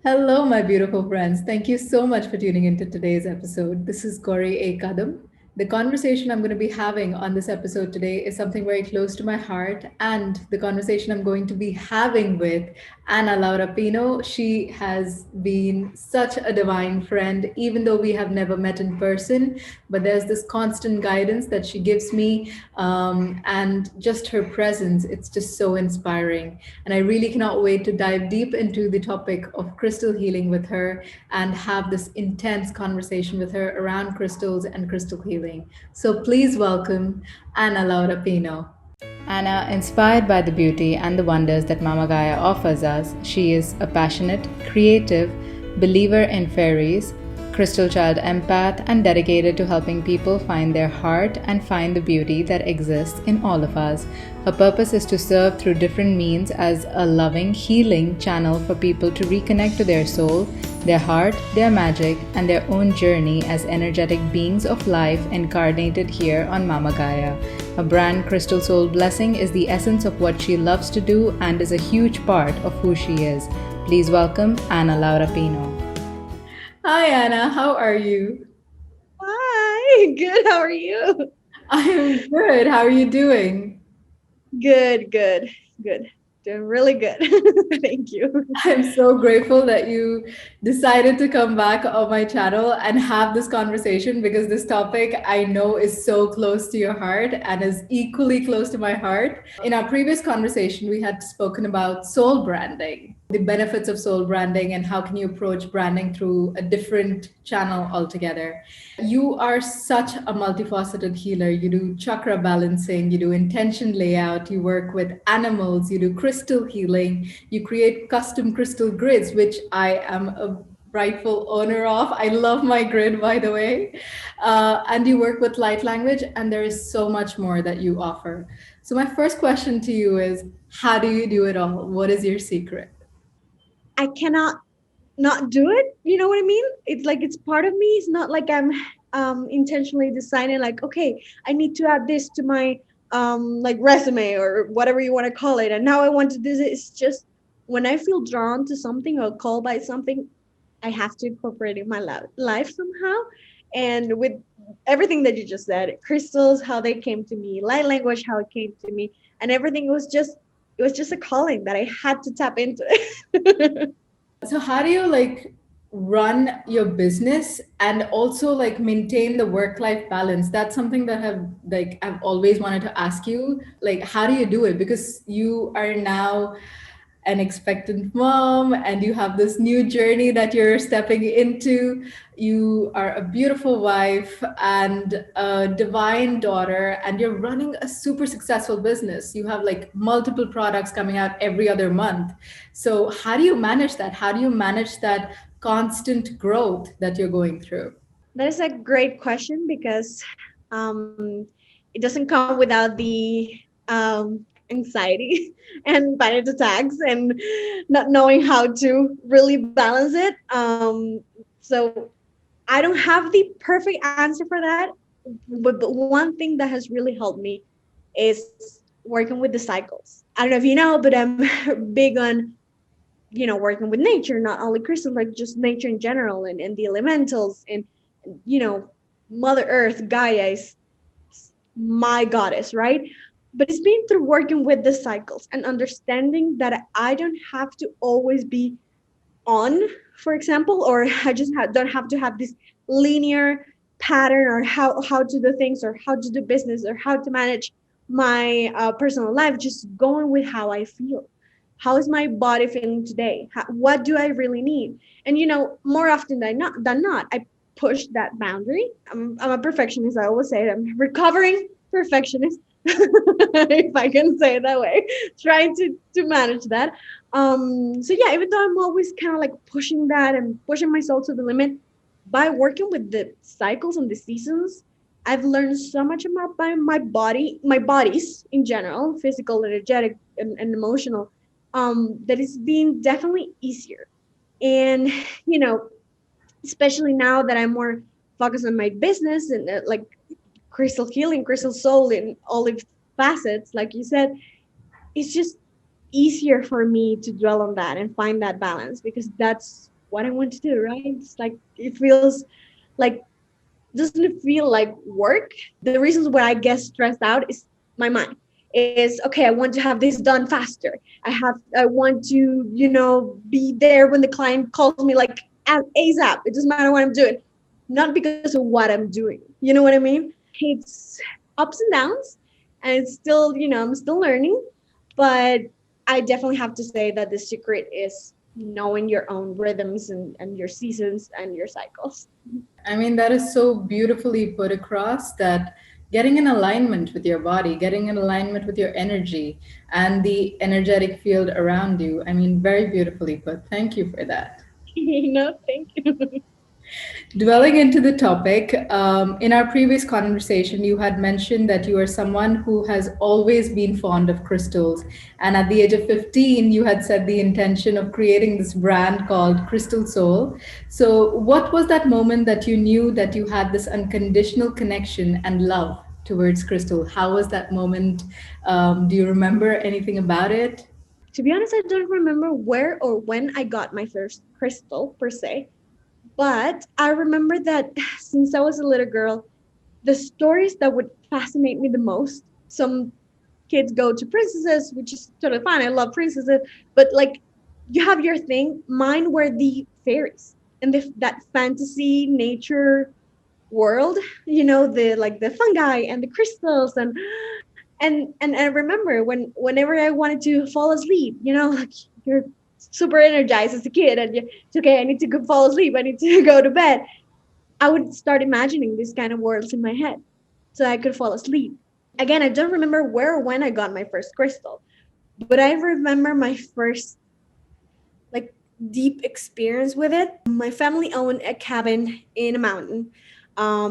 Hello, my beautiful friends. Thank you so much for tuning into today's episode. This is Gaurri A Kadam. The conversation I'm going to be having on this episode today is something very close to my heart, and the conversation I'm going to be having with Ana Laura Pino. She has been such a divine friend, even though we have never met in person. But there's this constant guidance that she gives me, and just her presence. It's just so inspiring. And I really cannot wait to dive deep into the topic of crystal healing with her and have this intense conversation with her around crystals and crystal healing. So please welcome Ana Laura Pino. Anna, inspired by the beauty and the wonders that Mama Gaia offers us, she is a passionate, creative believer in fairies, crystal child empath, and dedicated to helping people find their heart and find the beauty that exists in all of us. Her purpose is to serve through different means as a loving, healing channel for people to reconnect to their soul, their heart, their magic, and their own journey as energetic beings of life incarnated here on Mama Gaia. Her brand Crystal Soul Blessing is the essence of what she loves to do and is a huge part of who she is. Please welcome Ana Laura Pino. Hi Anna, how are you? Hi, good. How are you? I am good. How are you doing? Good. Doing really good. Thank you. I'm so grateful that you decided to come back on my channel and have this conversation because this topic I know is so close to your heart and is equally close to my heart. In our previous conversation, we had spoken about soul branding, the benefits of soul branding, and how can you approach branding through a different channel altogether. You are such a multifaceted healer. You do chakra balancing, you do intention layout, you work with animals, you do crystal healing, you create custom crystal grids, which I am a rightful owner of. I love my grid, by the way. And you work with light language, and there is so much more that you offer. So, my first question to you is, how do you do it all? What is your secret? I cannot not do it. You know what I mean? It's like it's part of me. It's not like I'm intentionally deciding like, okay, I need to add this to my like resume or whatever you want to call it. And now I want to do this. It's just when I feel drawn to something or called by something, I have to incorporate it in my life somehow. And with everything that you just said, crystals, how they came to me, light language, how it came to me, and everything was just a calling that I had to tap into. So how do you like run your business and also like maintain the work life balance? That's something that I've always wanted to ask you. Like how do you do it? Because you are now an expectant mom and you have this new journey that you're stepping into. You are a beautiful wife and a divine daughter, and you're running a super successful business. You have like multiple products coming out every other month. So how do you manage that? How do you manage that constant growth that you're going through? That is a great question because it doesn't come without the anxiety and panic attacks and not knowing how to really balance it. So I don't have the perfect answer for that. But one thing that has really helped me is working with the cycles. I don't know if you know, but I'm big on working with nature, not only crystals, like just nature in general, and the elementals, and you know Mother Earth, Gaia is my goddess, right? But it's been through working with the cycles and understanding that I don't have to always be on, for example, or I just don't have to have this linear pattern, or how to do things, or how to do business, or how to manage my personal life. Just going with how I feel. How is my body feeling today? What do I really need? And more often than not, I push that boundary. I'm a perfectionist. I always say it. I'm a recovering perfectionist, if I can say it that way. Trying to manage that. So yeah, even though I'm always kind of like pushing that and pushing myself to the limit, by working with the cycles and the seasons, I've learned so much about my bodies in general, physical, energetic, and emotional, that it's been definitely easier. And you know, especially now that I'm more focused on my business and like crystal healing, crystal soul in all its facets, like you said, it's just easier for me to dwell on that and find that balance, because that's what I want to do, right? It's like it feels like, doesn't it feel like work? The reasons why I get stressed out is my mind is, okay, I want to have this done faster. I want to, be there when the client calls me, like, ASAP. It doesn't matter what I'm doing. Not because of what I'm doing. You know what I mean? It's ups and downs, and it's still, I'm still learning, but I definitely have to say that the secret is knowing your own rhythms and your seasons and your cycles. I mean, that is so beautifully put across, that getting in alignment with your body, getting in alignment with your energy and the energetic field around you. I mean, very beautifully put. Thank you for that. No, thank you. Dwelling into the topic, in our previous conversation, you had mentioned that you are someone who has always been fond of crystals. And at the age of 15, you had set the intention of creating this brand called Crystal Soul. So, what was that moment that you knew that you had this unconditional connection and love towards crystal? How was that moment? Do you remember anything about it? To be honest, I don't remember where or when I got my first crystal per se, but I remember that since I was a little girl, the stories that would fascinate me the most, some kids go to princesses, which is totally fine. I love princesses, but like, you have your thing. Mine were the fairies and that fantasy nature world, the like the fungi and the crystals, and I remember whenever I wanted to fall asleep, like, you're super energized as a kid, and it's okay, I need to go fall asleep, I need to go to bed. I would start imagining these kind of worlds in my head so I could fall asleep. Again, I don't remember where or when I got my first crystal, but I remember my first, like, deep experience with it. My family owned a cabin in a mountain,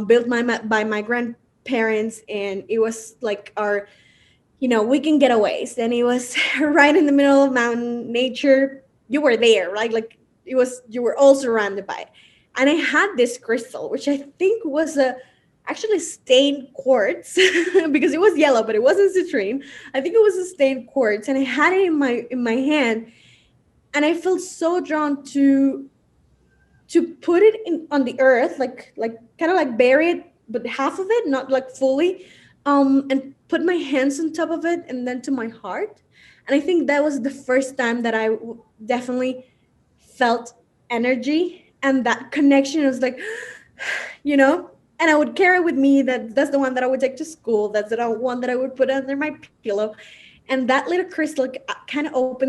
built by my grandparents, and it was like our, weekend getaways, and it was right in the middle of mountain nature. You were there, right? Like, it was, you were all surrounded by it. And I had this crystal, which I think was a actually stained quartz because it was yellow, but it wasn't citrine. I think it was a stained quartz, and I had it in my hand, and I felt so drawn to put it in on the earth, like kind of like bury it, but half of it, not like fully, and put my hands on top of it, and then to my heart. And I think that was the first time that I definitely felt energy, and that connection was like, and I would carry with me. That's the one that I would take to school. That's the one that I would put under my pillow. And that little crystal kind of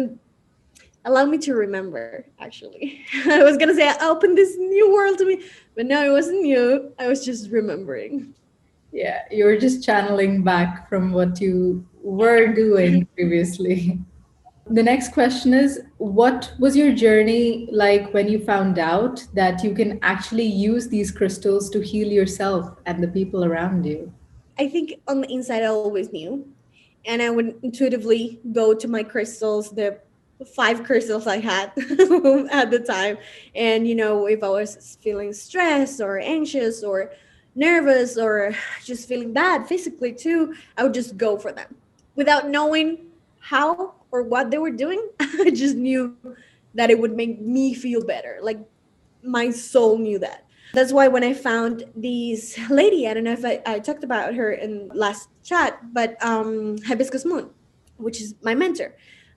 allowed me to remember, actually. I was gonna say I opened this new world to me, but no, it wasn't new. I was just remembering. Yeah, you were just channeling back from what you were doing previously. The next question is, what was your journey like when you found out that you can actually use these crystals to heal yourself and the people around you? I think on the inside I always knew, and I would intuitively go to my crystals, the 5 crystals I had at the time. And if I was feeling stressed or anxious or nervous or just feeling bad physically too, I would just go for them without knowing how or what they were doing. I just knew that it would make me feel better. Like, my soul knew that. That's why when I found this lady, I don't know if I talked about her in last chat, but Hibiscus Moon, which is my mentor.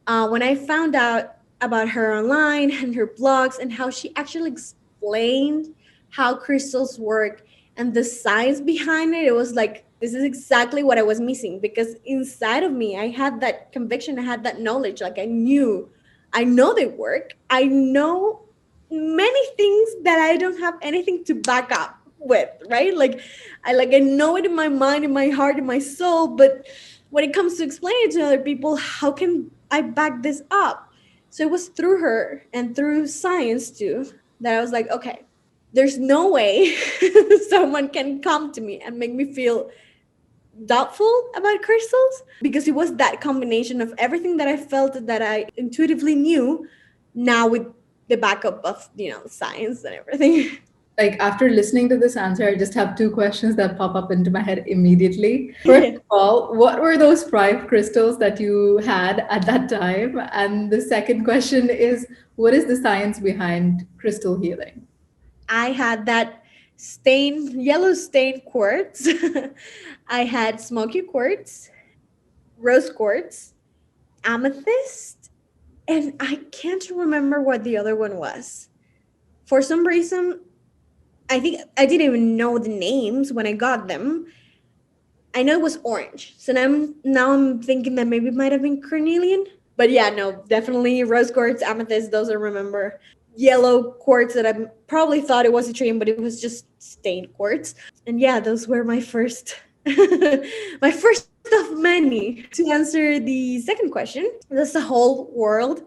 When I found out about her online and her blogs and how she actually explained how crystals work and the science behind it, it was like, this is exactly what I was missing, because inside of me, I had that conviction, I had that knowledge. Like, I know they work. I know many things that I don't have anything to back up with, right? Like I know it in my mind, in my heart, in my soul, but when it comes to explaining it to other people, how can I back this up? So it was through her and through science too that I was like, okay, there's no way someone can come to me and make me feel doubtful about crystals, because it was that combination of everything that I felt, that I intuitively knew, now with the backup of science and everything. Like after listening to this answer, I just have two questions that pop up into my head immediately. First of all, what were those five crystals that you had at that time? And the second question is, what is the science behind crystal healing? I had that yellow stained quartz. I had smoky quartz, rose quartz, amethyst, and I can't remember what the other one was. For some reason, I think I didn't even know the names when I got them. I know it was orange. So now I'm thinking that maybe it might have been carnelian. But yeah, no, definitely rose quartz, amethyst, those I remember. Yellow quartz that I probably thought it was a tree, but it was just stained quartz. And yeah, those were my first my first of many. To answer the second question, that's the whole world.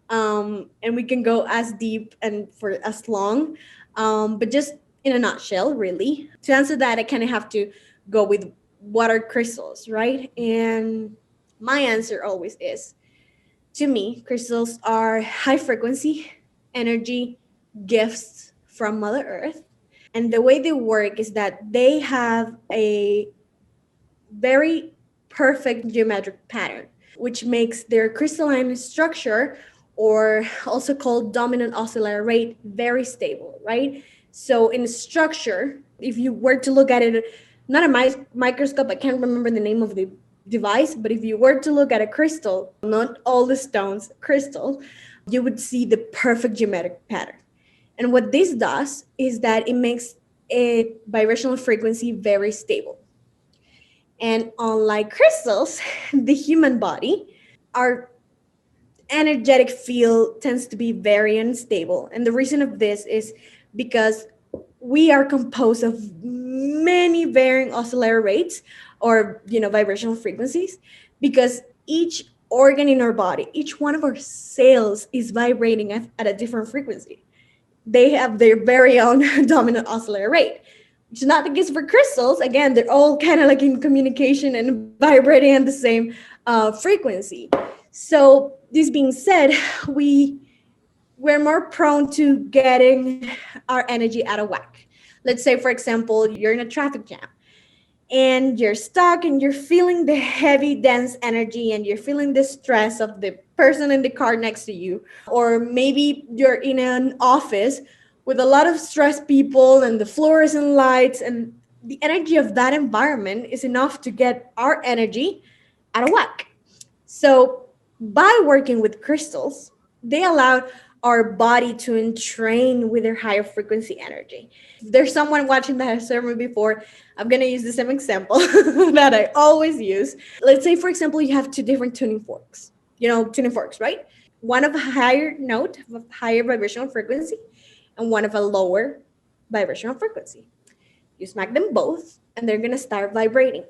And we can go as deep and for as long. But just in a nutshell, really. To answer that, I kind of have to go with what are crystals, right? And my answer always is, to me, crystals are high frequency energy gifts from Mother Earth. And the way they work is that they have a very perfect geometric pattern, which makes their crystalline structure, or also called dominant oscillator rate, very stable, right? So, in structure, if you were to look at it, not a microscope, I can't remember the name of the device, but if you were to look at a crystal, not all the stones, crystal, you would see the perfect geometric pattern. And what this does is that it makes a vibrational frequency very stable. And unlike crystals, the human body, our energetic field tends to be very unstable. And the reason of this is because we are composed of many varying oscillator rates, or vibrational frequencies, because each organ in our body, each one of our cells is vibrating at a different frequency. They have their very own dominant oscillator rate, which is not the case for crystals. Again, they're all kind of like in communication and vibrating at the same frequency. So this being said, we we're more prone to getting our energy out of whack. Let's say, for example, you're in a traffic jam and you're stuck and you're feeling the heavy, dense energy and you're feeling the stress of the person in the car next to you. Or maybe you're in an office with a lot of stressed people and the fluorescent lights, and the energy of that environment is enough to get our energy out of whack. So, by working with crystals, they allow our body to entrain with their higher frequency energy. If there's someone watching that has heard me before, I'm going to use the same example that I always use. Let's say, for example, you have two different tuning forks. Tuning forks, right? One of a higher note, of a higher vibrational frequency, and one of a lower vibrational frequency. You smack them both, and they're going to start vibrating.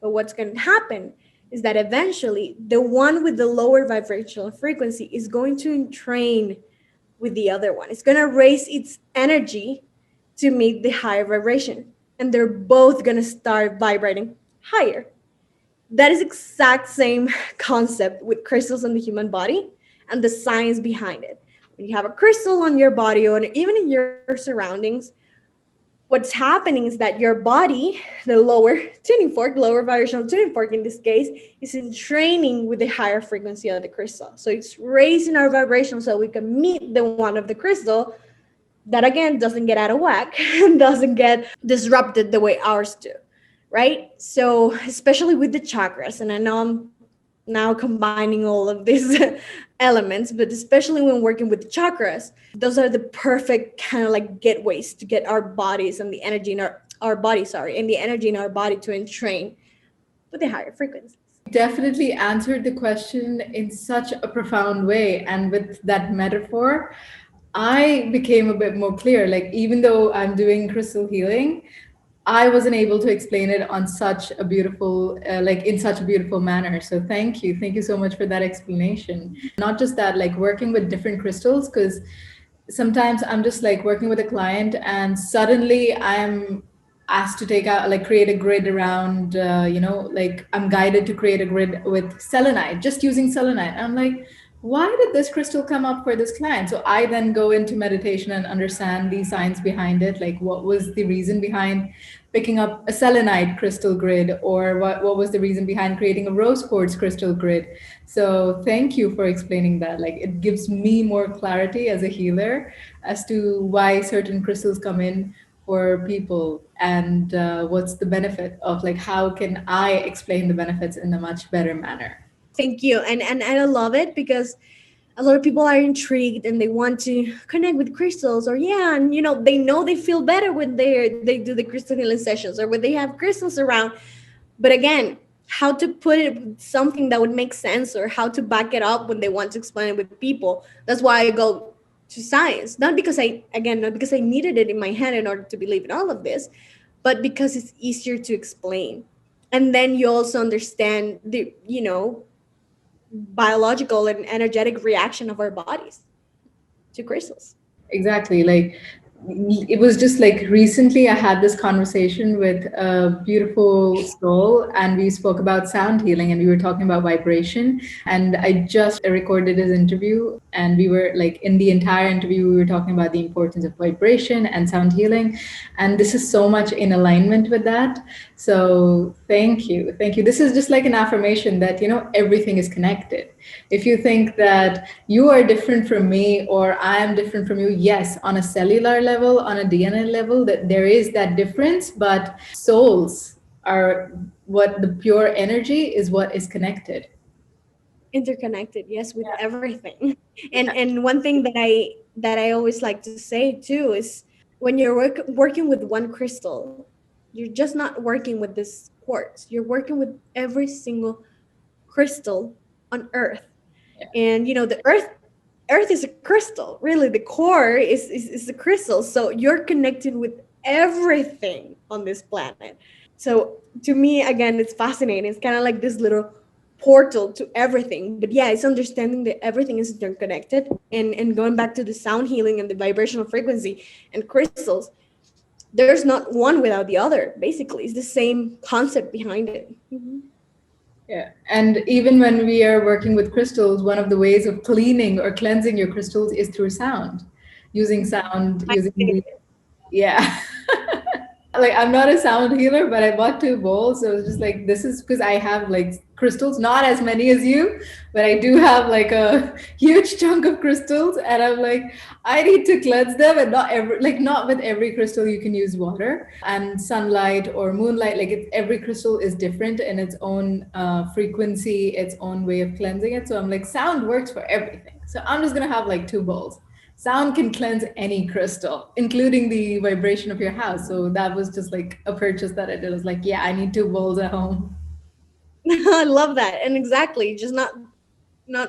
But what's going to happen is that eventually the one with the lower vibrational frequency is going to entrain with the other one. It's going to raise its energy to meet the higher vibration, and they're both going to start vibrating higher. That is exact same concept with crystals in the human body and the science behind it. When you have a crystal on your body or even in your surroundings, what's happening is that your body, the lower vibrational tuning fork in this case, is in training with the higher frequency of the crystal. So it's raising our vibration so we can meet the one of the crystal that, again, doesn't get out of whack and doesn't get disrupted the way ours do, right? So especially with the chakras, and I know I'm now combining all of these elements, but especially when working with the chakras, those are the perfect kind of like gateways to get our bodies and the energy in our body, and the energy in our body to entrain with the higher frequencies. Definitely answered the question in such a profound way. And with that metaphor, I became a bit more clear. Like, even though I'm doing crystal healing, I wasn't able to explain it on such a beautiful, like in such a beautiful manner. So thank you. Thank you so much for that explanation. Not just that, like working with different crystals, because sometimes I'm just like working with a client and suddenly I'm asked to take out, like create a grid around, like I'm guided to create a grid with selenite, just using selenite. I'm like, why did this crystal come up for this client? So I then go into meditation and understand the science behind it. Like, what was the reason behind picking up a selenite crystal grid, or what was the reason behind creating a rose quartz crystal grid? So thank you for explaining that. Like, it gives me more clarity as a healer as to why certain crystals come in for people, and what's the benefit of, like, how can I explain the benefits in a much better manner. Thank you. And I love it because a lot of people are intrigued and they want to connect with crystals, or yeah, and they know they feel better when they do the crystal healing sessions or when they have crystals around. But again, how to put it with something that would make sense, or how to back it up when they want to explain it with people. That's why I go to science, not because not because I needed it in my head in order to believe in all of this, but because it's easier to explain. And then you also understand the biological and energetic reaction of our bodies to crystals. Exactly. Like, it was just like recently I had this conversation with a beautiful soul, and we spoke about sound healing, and we were talking about vibration. And I just recorded his interview, and we were like, in the entire interview, we were talking about the importance of vibration and sound healing. And this is so much in alignment with that. So thank you. Thank you. This is just like an affirmation that, everything is connected. If you think that you are different from me or I am different from you, yes, on a cellular level, on a DNA level, that there is that difference, but souls are what the pure energy is, what is connected. Interconnected, yes, with everything. And one thing that I always like to say too is, when you're working with one crystal, you're just not working with this quartz, you're working with every single crystal on earth. And the earth is a crystal, really. The core is a crystal, so you're connected with everything on this planet. So to me, again, it's fascinating. It's kind of like this little portal to everything. But yeah, it's understanding that everything is interconnected, and going back to the sound healing and the vibrational frequency and crystals, there's not one without the other. Basically, it's the same concept behind it. Mhm. Yeah. And even when we are working with crystals, one of the ways of cleaning or cleansing your crystals is through sound, using sound, My using the, favorite. yeah. Like, I'm not a sound healer, but I bought two bowls. So it was just like, this is because I have like crystals, not as many as you, but I do have like a huge chunk of crystals, and I'm like, I need to cleanse them. And not with every crystal you can use water and sunlight or moonlight. Like, every crystal is different in its own frequency, its own way of cleansing it. So I'm like, sound works for everything. So I'm just gonna have like two bowls. Sound can cleanse any crystal, including the vibration of your house. So that was just like a purchase that I did. I was like, yeah, I need two bowls at home. I love that. And exactly, just not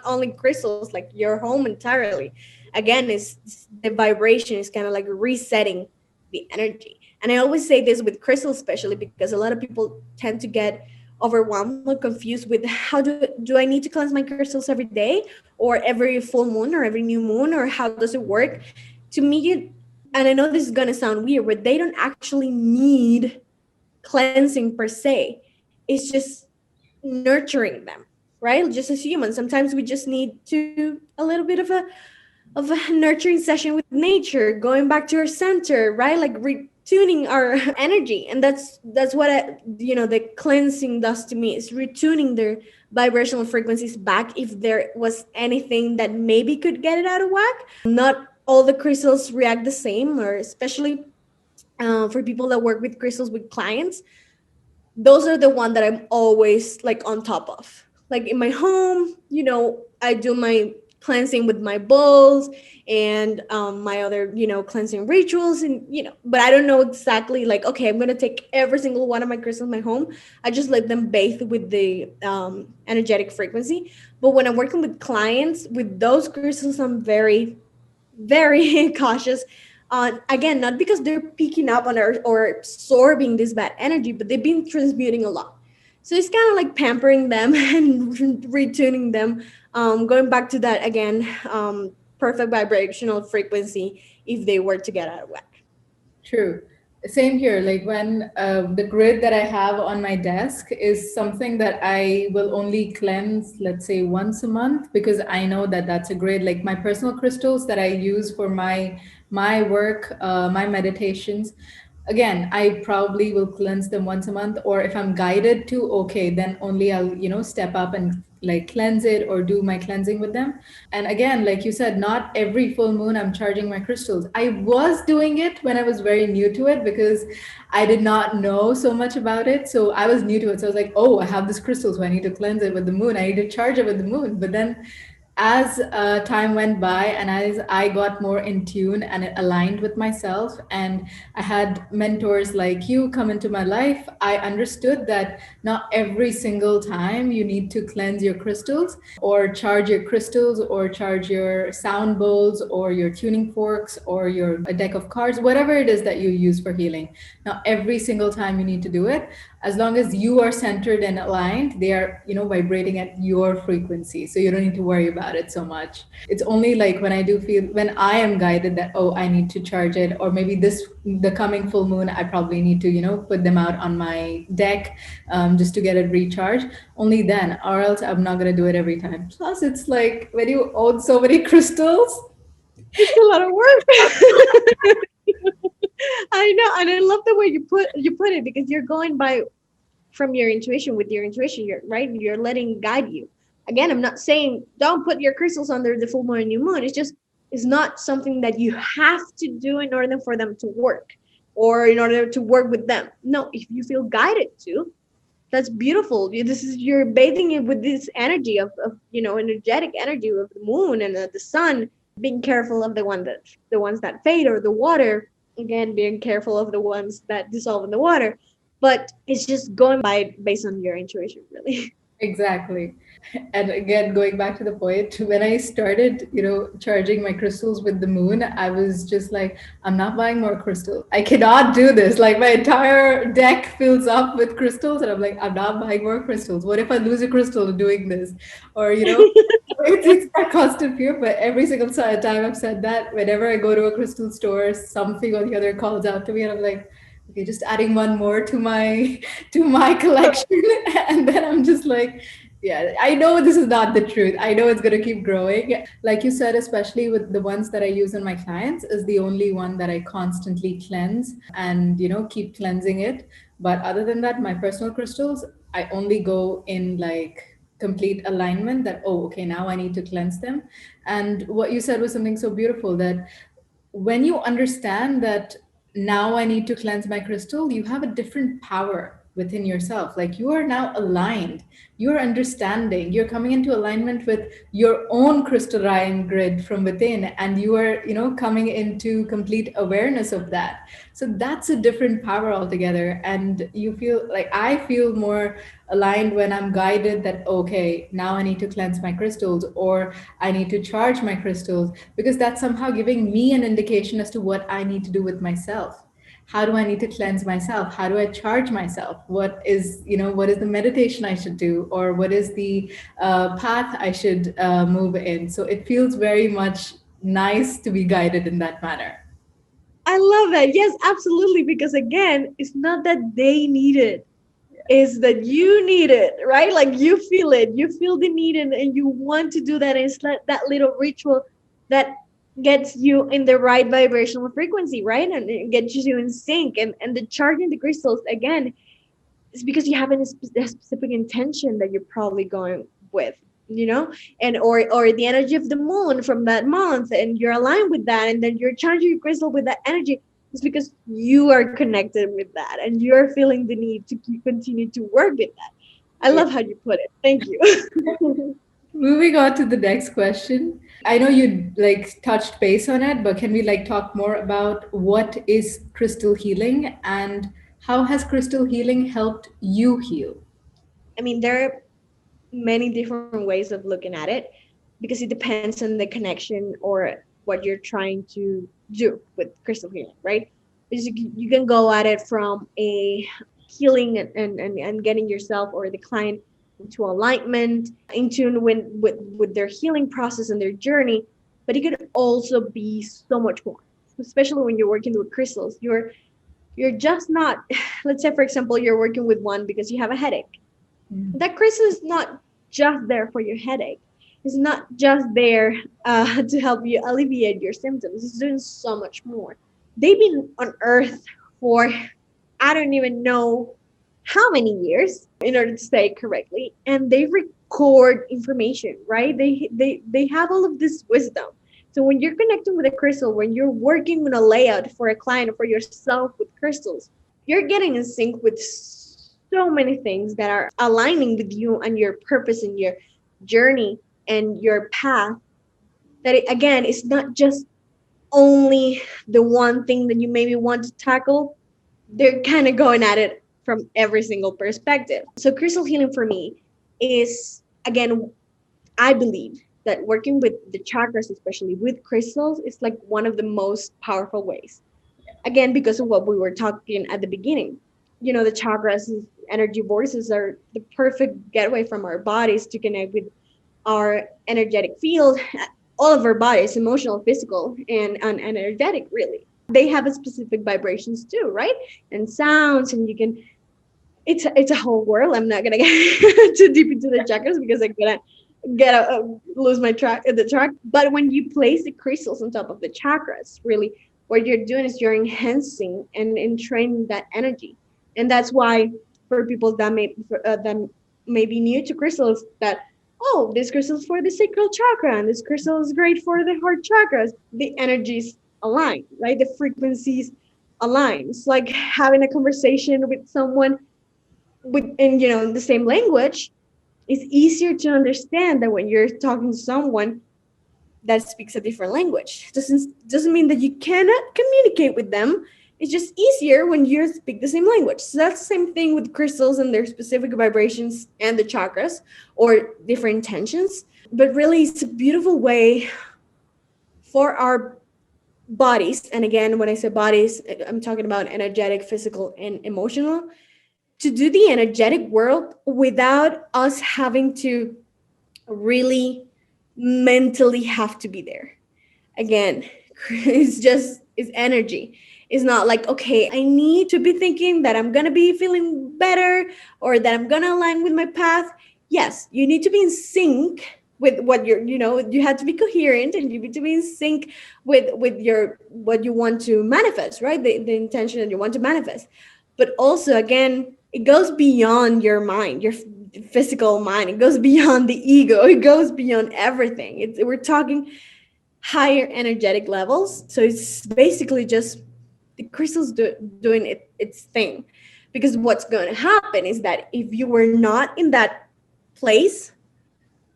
only crystals, like your home entirely. Again, is the vibration is kind of like resetting the energy. And I always say this with crystals, especially because a lot of people tend to get overwhelmed or confused with, how do I need to cleanse my crystals every day, or every full moon, or every new moon, or how does it work? To me, and I know this is gonna sound weird, but they don't actually need cleansing per se. It's just nurturing them, right? Just as humans, sometimes we just need to a little bit of a nurturing session with nature, going back to our center, right? Like retuning our energy. And that's what the cleansing does to me, is retuning their vibrational frequencies back, if there was anything that maybe could get it out of whack. Not all the crystals react the same, or especially for people that work with crystals with clients, those are the one that I'm always like on top of. Like in my home, I do my cleansing with my bowls, and my other, cleansing rituals, and but I don't know exactly, like, okay, I'm gonna take every single one of my crystals in my home. I just let them bathe with the energetic frequency. But when I'm working with clients with those crystals, I'm very, very cautious. Again, not because they're picking up on or absorbing this bad energy, but they've been transmuting a lot. So it's kind of like pampering them and retuning them, going back to that again, perfect vibrational frequency if they were to get out of whack. True. Same here. Like when the grid that I have on my desk is something that I will only cleanse, let's say once a month, because I know that that's a grid. Like my personal crystals that I use for my work, my meditations. Again, I probably will cleanse them once a month, or if I'm guided to, okay, then only I'll step up and like cleanse it or do my cleansing with them. And again, like you said, not every full moon I'm charging my crystals. I was doing it when I was very new to it because I did not know so much about it. So I was new to it. So I was like, oh, I have this crystal, so I need to cleanse it with the moon. I need to charge it with the moon. But then as time went by and as I got more in tune and it aligned with myself, and I had mentors like you come into my life, I understood that not every single time you need to cleanse your crystals or charge your crystals or charge your sound bowls or your tuning forks or your a deck of cards, whatever it is that you use for healing. Not every single time you need to do it. As long as you are centered and aligned, they are vibrating at your frequency, so you don't need to worry about it so much. It's only like when I do feel, when I am guided that, oh, I need to charge it, or maybe the coming full moon I probably need to put them out on my deck, just to get it recharged. Only then, or else I'm not going to do it every time. Plus it's like when you own so many crystals. It's a lot of work. I know, and I love the way you put it, because you're going by from your intuition. With your intuition, you're right. You're letting guide you. Again, I'm not saying don't put your crystals under the full moon and new moon. It's just, it's not something that you have to do in order for them to work, or in order to work with them. No, if you feel guided to, that's beautiful. This is, you're bathing it with this energy of energetic energy of the moon and the sun. Being careful of the ones that fade, or the water. Again, being careful of the ones that dissolve in the water. But it's just going by based on your intuition, really. Exactly. And again, going back to the point, when I started, charging my crystals with the moon, I was just like, I'm not buying more crystals. I cannot do this. Like my entire deck fills up with crystals, and I'm like, I'm not buying more crystals. What if I lose a crystal doing this? Or, it's a constant fear. But every single time I've said that, whenever I go to a crystal store, something or the other calls out to me, and I'm like, okay, just adding one more to my collection. And then I'm just like, yeah, I know this is not the truth. I know it's going to keep growing. Like you said, especially with the ones that I use on my clients, is the only one that I constantly cleanse and keep cleansing it. But other than that, my personal crystals, I only go in like complete alignment that, oh, okay, now I need to cleanse them. And what you said was something so beautiful, that when you understand that now I need to cleanse my crystal, you have a different power within yourself. Like you are now aligned, you're understanding, you're coming into alignment with your own crystalline grid from within, and you are, coming into complete awareness of that. So that's a different power altogether. And you feel like, I feel more aligned when I'm guided that, okay, now I need to cleanse my crystals, or I need to charge my crystals, because that's somehow giving me an indication as to what I need to do with myself. How do I need to cleanse myself? How do I charge myself? What is the meditation I should do, or what is the path I should move in? So it feels very much nice to be guided in that manner. I love that. Yes, absolutely. Because again, it's not that they need it, is that you need it, right? Like you feel it, you feel the need, and you want to do that. And it's that little ritual that gets you in the right vibrational frequency, right? And it gets you in sync. And the charging the crystals, again, is because you have a specific intention that you're probably going with, and or the energy of the moon from that month, and you're aligned with that, and then you're charging your crystal with that energy. It's because you are connected with that, and you're feeling the need to continue to work with that. I Yeah. love how you put it. Thank you. Moving on to the next question. I know you like touched base on it, but can we like talk more about what is crystal healing and how has crystal healing helped you heal? I mean, there are many different ways of looking at it, because it depends on the connection or what you're trying to do with crystal healing, right? Because you can go at it from a healing and getting yourself or the client into alignment, in tune with their healing process and their journey. But it could also be so much more, especially when you're working with crystals. You're You're just not, let's say, for example, you're working with one because you have a headache. Mm. That crystal is not just there for your headache. It's not just there to help you alleviate your symptoms. It's doing so much more. They've been on Earth for I don't even know how many years in order to say it correctly, and they record information, right? They have all of this wisdom. So when you're connecting with a crystal, when you're working with a layout for a client or for yourself with crystals, you're getting in sync with so many things that are aligning with you and your purpose and your journey and your path, that it, again, it's not just only the one thing that you maybe want to tackle. They're kind of going at it from every single perspective. So crystal healing for me is, again, I believe that working with the chakras, especially with crystals, is like one of the most powerful ways. Again, because of what we were talking at the beginning. You know, the chakras, energy voices are the perfect getaway from our bodies to connect with our energetic field, all of our bodies, emotional, physical, and energetic, really. They have a specific vibrations too, right? And sounds, and you can, it's a whole world. I'm not gonna get too deep into the chakras because I'm gonna lose my track the track. But when you place the crystals on top of the chakras, really, what you're doing is you're enhancing and entraining that energy, and that's why for people that may be new to crystals, that oh, this crystal is for the sacral chakra, and this crystal is great for the heart chakras. The energies align, right? The frequencies align. It's like having a conversation with someone with in the same language. It's easier to understand than when you're talking to someone that speaks a different language. Doesn't mean that you cannot communicate with them. It's just easier when you speak the same language. So that's the same thing with crystals and their specific vibrations and the chakras or different intentions. But really, it's a beautiful way for our bodies. And again, when I say bodies, I'm talking about energetic, physical, and emotional, to do the energetic world without us having to really mentally have to be there. Again, it's energy. It's not like, okay, I need to be thinking that I'm gonna be feeling better or that I'm gonna align with my path. Yes, you need to be in sync with what you have to be coherent, and you need to be in sync with your what you want to manifest, right? The intention that you want to manifest. But also, again, it goes beyond your mind, your physical mind. It goes beyond the ego. It goes beyond everything. We're talking higher energetic levels. So it's basically just the crystals doing its thing. Because what's going to happen is that if you were not in that place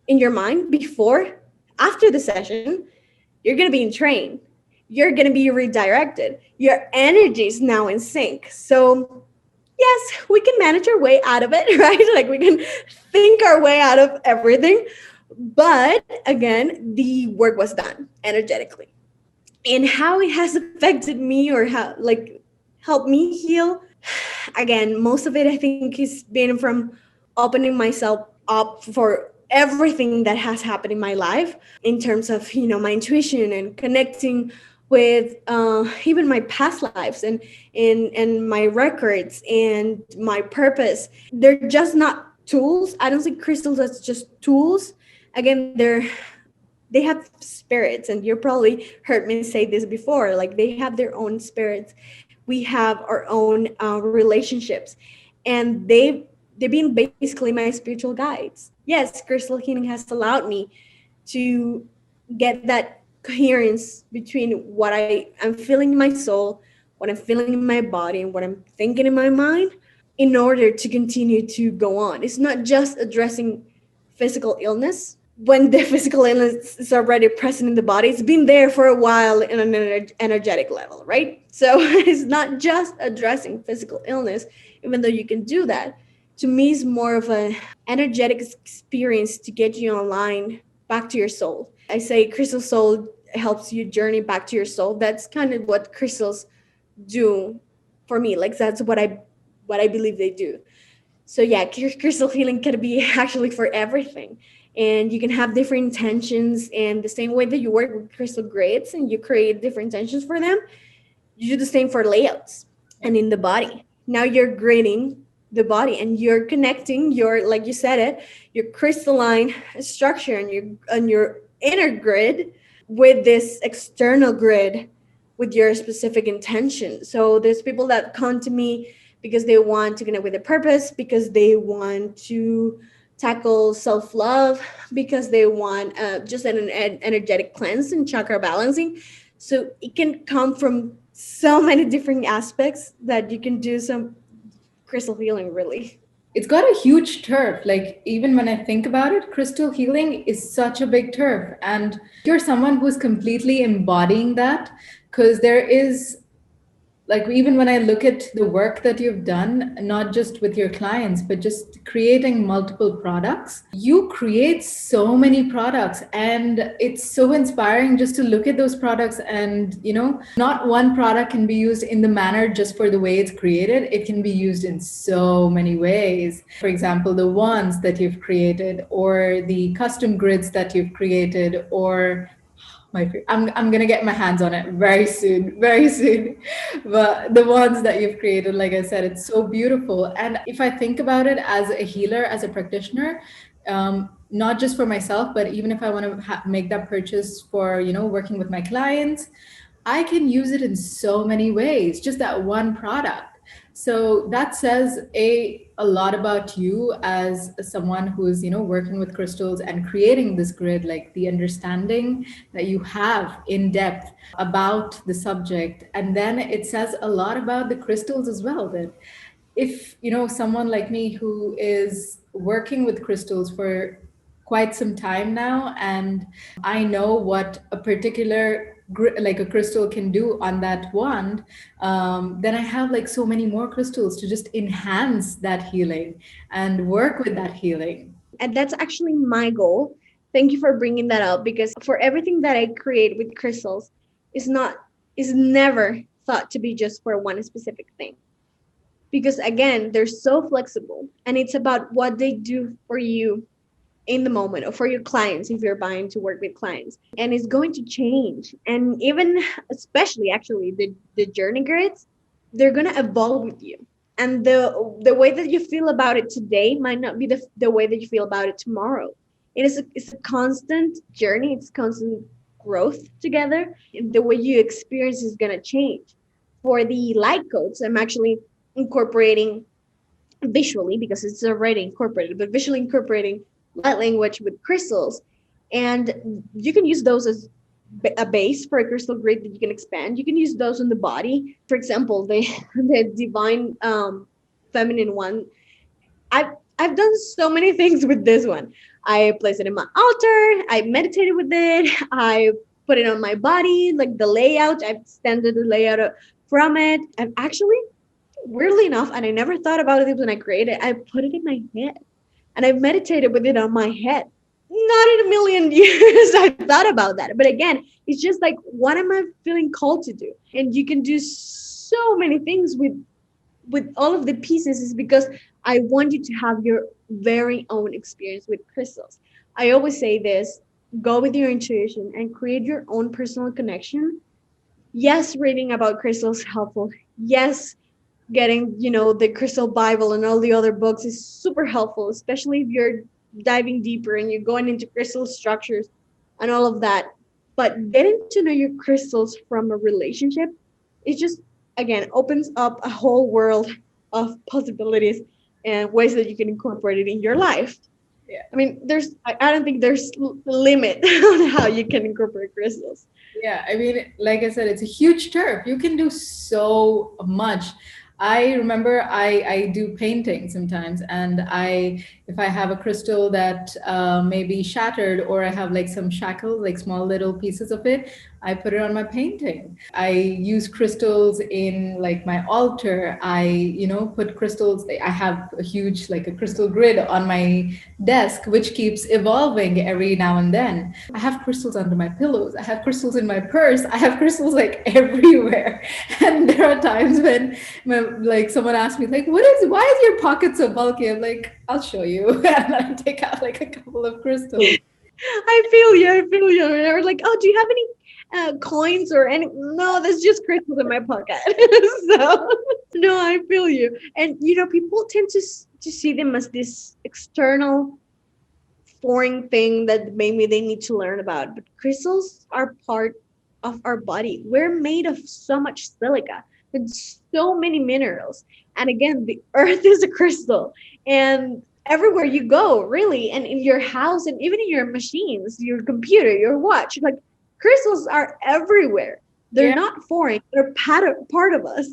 in your mind before, after the session, you're going to be entrained. You're going to be redirected. Your energy is now in sync. So yes, we can manage our way out of it, right? Like we can think our way out of everything. But again, the work was done energetically. And how it has affected me or how like helped me heal, again, most of it I think is been from opening myself up for everything that has happened in my life in terms of my intuition and connecting with even my past lives and my records and my purpose. They're just not tools. I don't see crystals as just tools. Again, they have spirits, and you probably heard me say this before, like they have their own spirits. We have our own relationships, and they've been basically my spiritual guides. Yes, crystal healing has allowed me to get that coherence between what I am feeling in my soul, what I'm feeling in my body, and what I'm thinking in my mind in order to continue to go on. It's not just addressing physical illness. When the physical illness is already present in the body, it's been there for a while in an energetic level, right? So it's not just addressing physical illness, even though you can do that. To me, it's more of an energetic experience to get you online back to your soul. I say crystal soul helps you journey back to your soul. That's kind of what crystals do for me. Like that's what I believe they do. So yeah, crystal healing can be actually for everything. And you can have different intentions, and the same way that you work with crystal grids and you create different intentions for them, you do the same for layouts. and in the body. Now you're grading the body and you're connecting your, like you said it, your crystalline structure and your inner grid with this external grid with your specific intention. So there's people that come to me because they want to connect with a purpose, because they want to tackle self-love, because they want just an energetic cleanse and chakra balancing. So it can come from so many different aspects that you can do some crystal healing, really. It's got a huge turf. Like, even when I think about it, crystal healing is such a big turf. And you're someone who's completely embodying that, because there is, like, even when I look at the work that you've done, not just with your clients but just creating multiple products, you create so many products, and it's so inspiring just to look at those products. And not one product can be used in the manner just for the way it's created. It can be used in so many ways. For example, the wands that you've created, or the custom grids that you've created, or I'm gonna get my hands on it very soon, very soon. But the ones that you've created, like I said, it's so beautiful. And if I think about it as a healer, as a practitioner, not just for myself, but even if I want to make that purchase for working with my clients, I can use it in so many ways. Just that one product. So that says a lot about you as someone who's working with crystals and creating this grid, like the understanding that you have in depth about the subject. And then it says a lot about the crystals as well, that if someone like me who is working with crystals for quite some time now, and I know what a particular like a crystal can do on that wand, then I have like so many more crystals to just enhance that healing and work with that healing. And that's actually my goal. Thank you for bringing that up, because for everything that I create with crystals is not is never thought to be just for one specific thing. Because again, they're so flexible, and it's about what they do for you in the moment, or for your clients if you're buying to work with clients. And it's going to change. And even especially actually the journey grids, they're going to evolve with you. And the way that you feel about it today might not be the way that you feel about it tomorrow. It's a constant journey, it's constant growth together. The way you experience is going to change. For the light codes, I'm actually incorporating visually, because it's already incorporated, but visually incorporating light language with crystals. And you can use those as a base for a crystal grid that you can expand. You can use those on the body. For example, the divine feminine one. I've done so many things with this one. I placed it in my altar. I meditated with it. I put it on my body, like the layout. I've extended the layout from it. I've actually, weirdly enough, and I never thought about it when I created it, I put it in my head. And I meditated with it on my head. Not in a million years I thought about that. But again, it's just like, what am I feeling called to do? And you can do so many things with all of the pieces, is because I want you to have your very own experience with crystals. I always say this: go with your intuition and create your own personal connection. Yes, reading about crystals is helpful. Yes, getting the crystal bible and all the other books is super helpful, especially if you're diving deeper and you're going into crystal structures and all of that. But getting to know your crystals from a relationship, it just, again, opens up a whole world of possibilities and ways that you can incorporate it in your life. Yeah. I mean, I don't think there's limit on how you can incorporate crystals. Yeah, I mean, like I said, it's a huge turf. You can do so much. I remember I do painting sometimes, and if I have a crystal that may be shattered, or I have like some shackles, like small little pieces of it, I put it on my painting. I use crystals in like my altar. I put crystals. I have a huge, like a crystal grid on my desk, which keeps evolving every now and then. I have crystals under my pillows. I have crystals in my purse. I have crystals like everywhere. And there are times when like someone asks me like, why is your pocket so bulky? I'm like, I'll show you. And I take out like a couple of crystals. I feel you. And I was like, oh, do you have coins or any. No, that's just crystals in my pocket. So no, I feel you. And people tend to see them as this external foreign thing that maybe they need to learn about. But crystals are part of our body. We're made of so much silica and so many minerals. And again, the earth is a crystal. And everywhere you go, really, and in your house and even in your machines, your computer, your watch, like crystals are everywhere. They're Yeah. not foreign, they're part of us.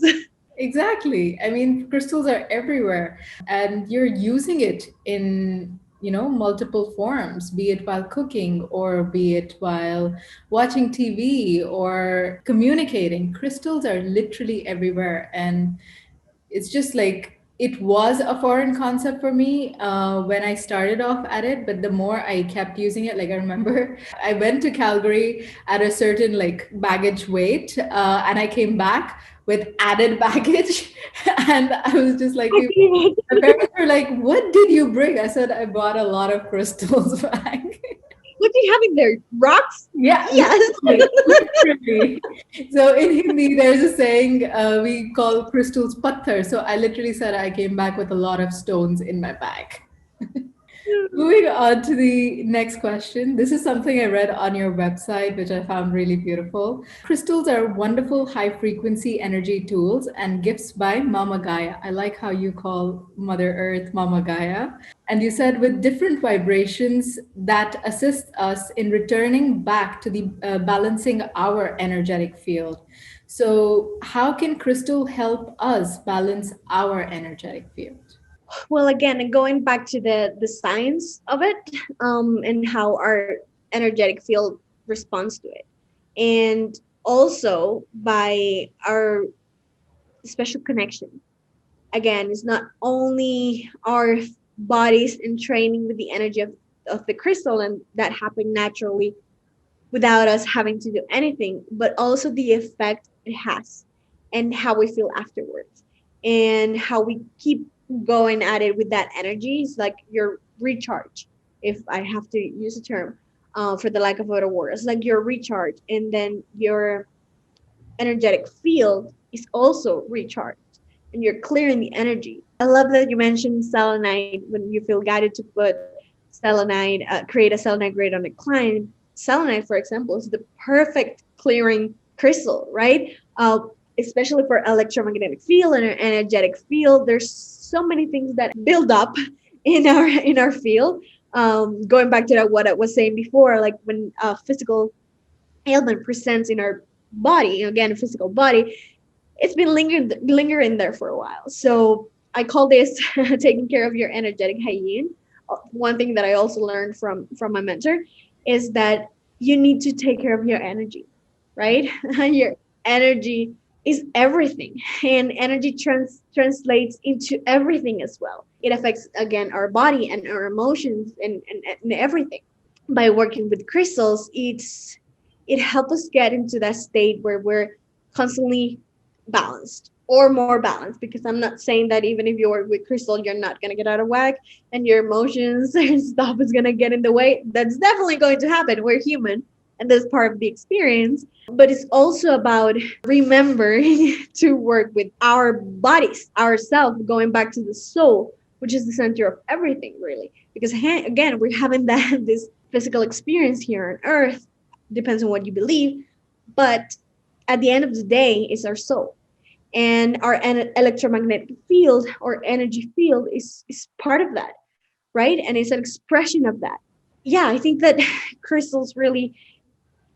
Exactly. I mean, crystals are everywhere, and you're using it in, multiple forms, be it while cooking or be it while watching TV or communicating. Crystals are literally everywhere. And it's just like it was a foreign concept for me when I started off at it, but the more I kept using it, like I remember I went to Calgary at a certain like baggage weight, and I came back with added baggage, and I was just like, my parents were like, "What did you bring?" I said, "I bought a lot of crystals back." What do you have in there? Rocks? Yeah, Yes. literally, literally. So in Hindi, there's a saying we call crystals patthar. So I literally said I came back with a lot of stones in my bag. Moving on to the next question. This is something I read on your website, which I found really beautiful. Crystals are wonderful high frequency energy tools and gifts by Mama Gaia. I like how you call Mother Earth Mama Gaia. And you said with different vibrations that assist us in returning back to the balancing our energetic field. So, how can crystal help us balance our energetic field? Well, again, going back to the science of it, and how our energetic field responds to it, and also by our special connection. Again, it's not only our bodies in training with the energy of the crystal, and that happen naturally without us having to do anything, but also the effect it has and how we feel afterwards and how we keep going at it with that energy. It's like your recharge, if I have to use a term for the lack of other word. It's like your recharge, and then your energetic field is also recharged and you're clearing the energy. I love that you mentioned selenite when you feel guided to put selenite, create a selenite grade on a client. Selenite, for example, is the perfect clearing crystal, right? Especially for electromagnetic field and energetic field. There's so many things that build up in our field. Going back to that, what I was saying before, like when physical ailment presents in our body, again, physical body, it's been lingering there for a while. So I call this taking care of your energetic hygiene. One thing that I also learned from my mentor is that you need to take care of your energy, right? Your energy is everything, and energy translates into everything as well. It affects again our body and our emotions and everything. By working with crystals, it helps us get into that state where we're constantly balanced or more balanced, because I'm not saying that even if you work with crystal you're not going to get out of whack and your emotions and stuff is going to get in the way. That's definitely going to happen. We're human and that's part of the experience, but it's also about remembering to work with our bodies, ourselves, going back to the soul, which is the center of everything really, because again we're having that this physical experience here on earth, depends on what you believe, but at the end of the day it's our soul, and our electromagnetic field or energy field is part of that, right? And it's an expression of that. Yeah, I think that crystals really,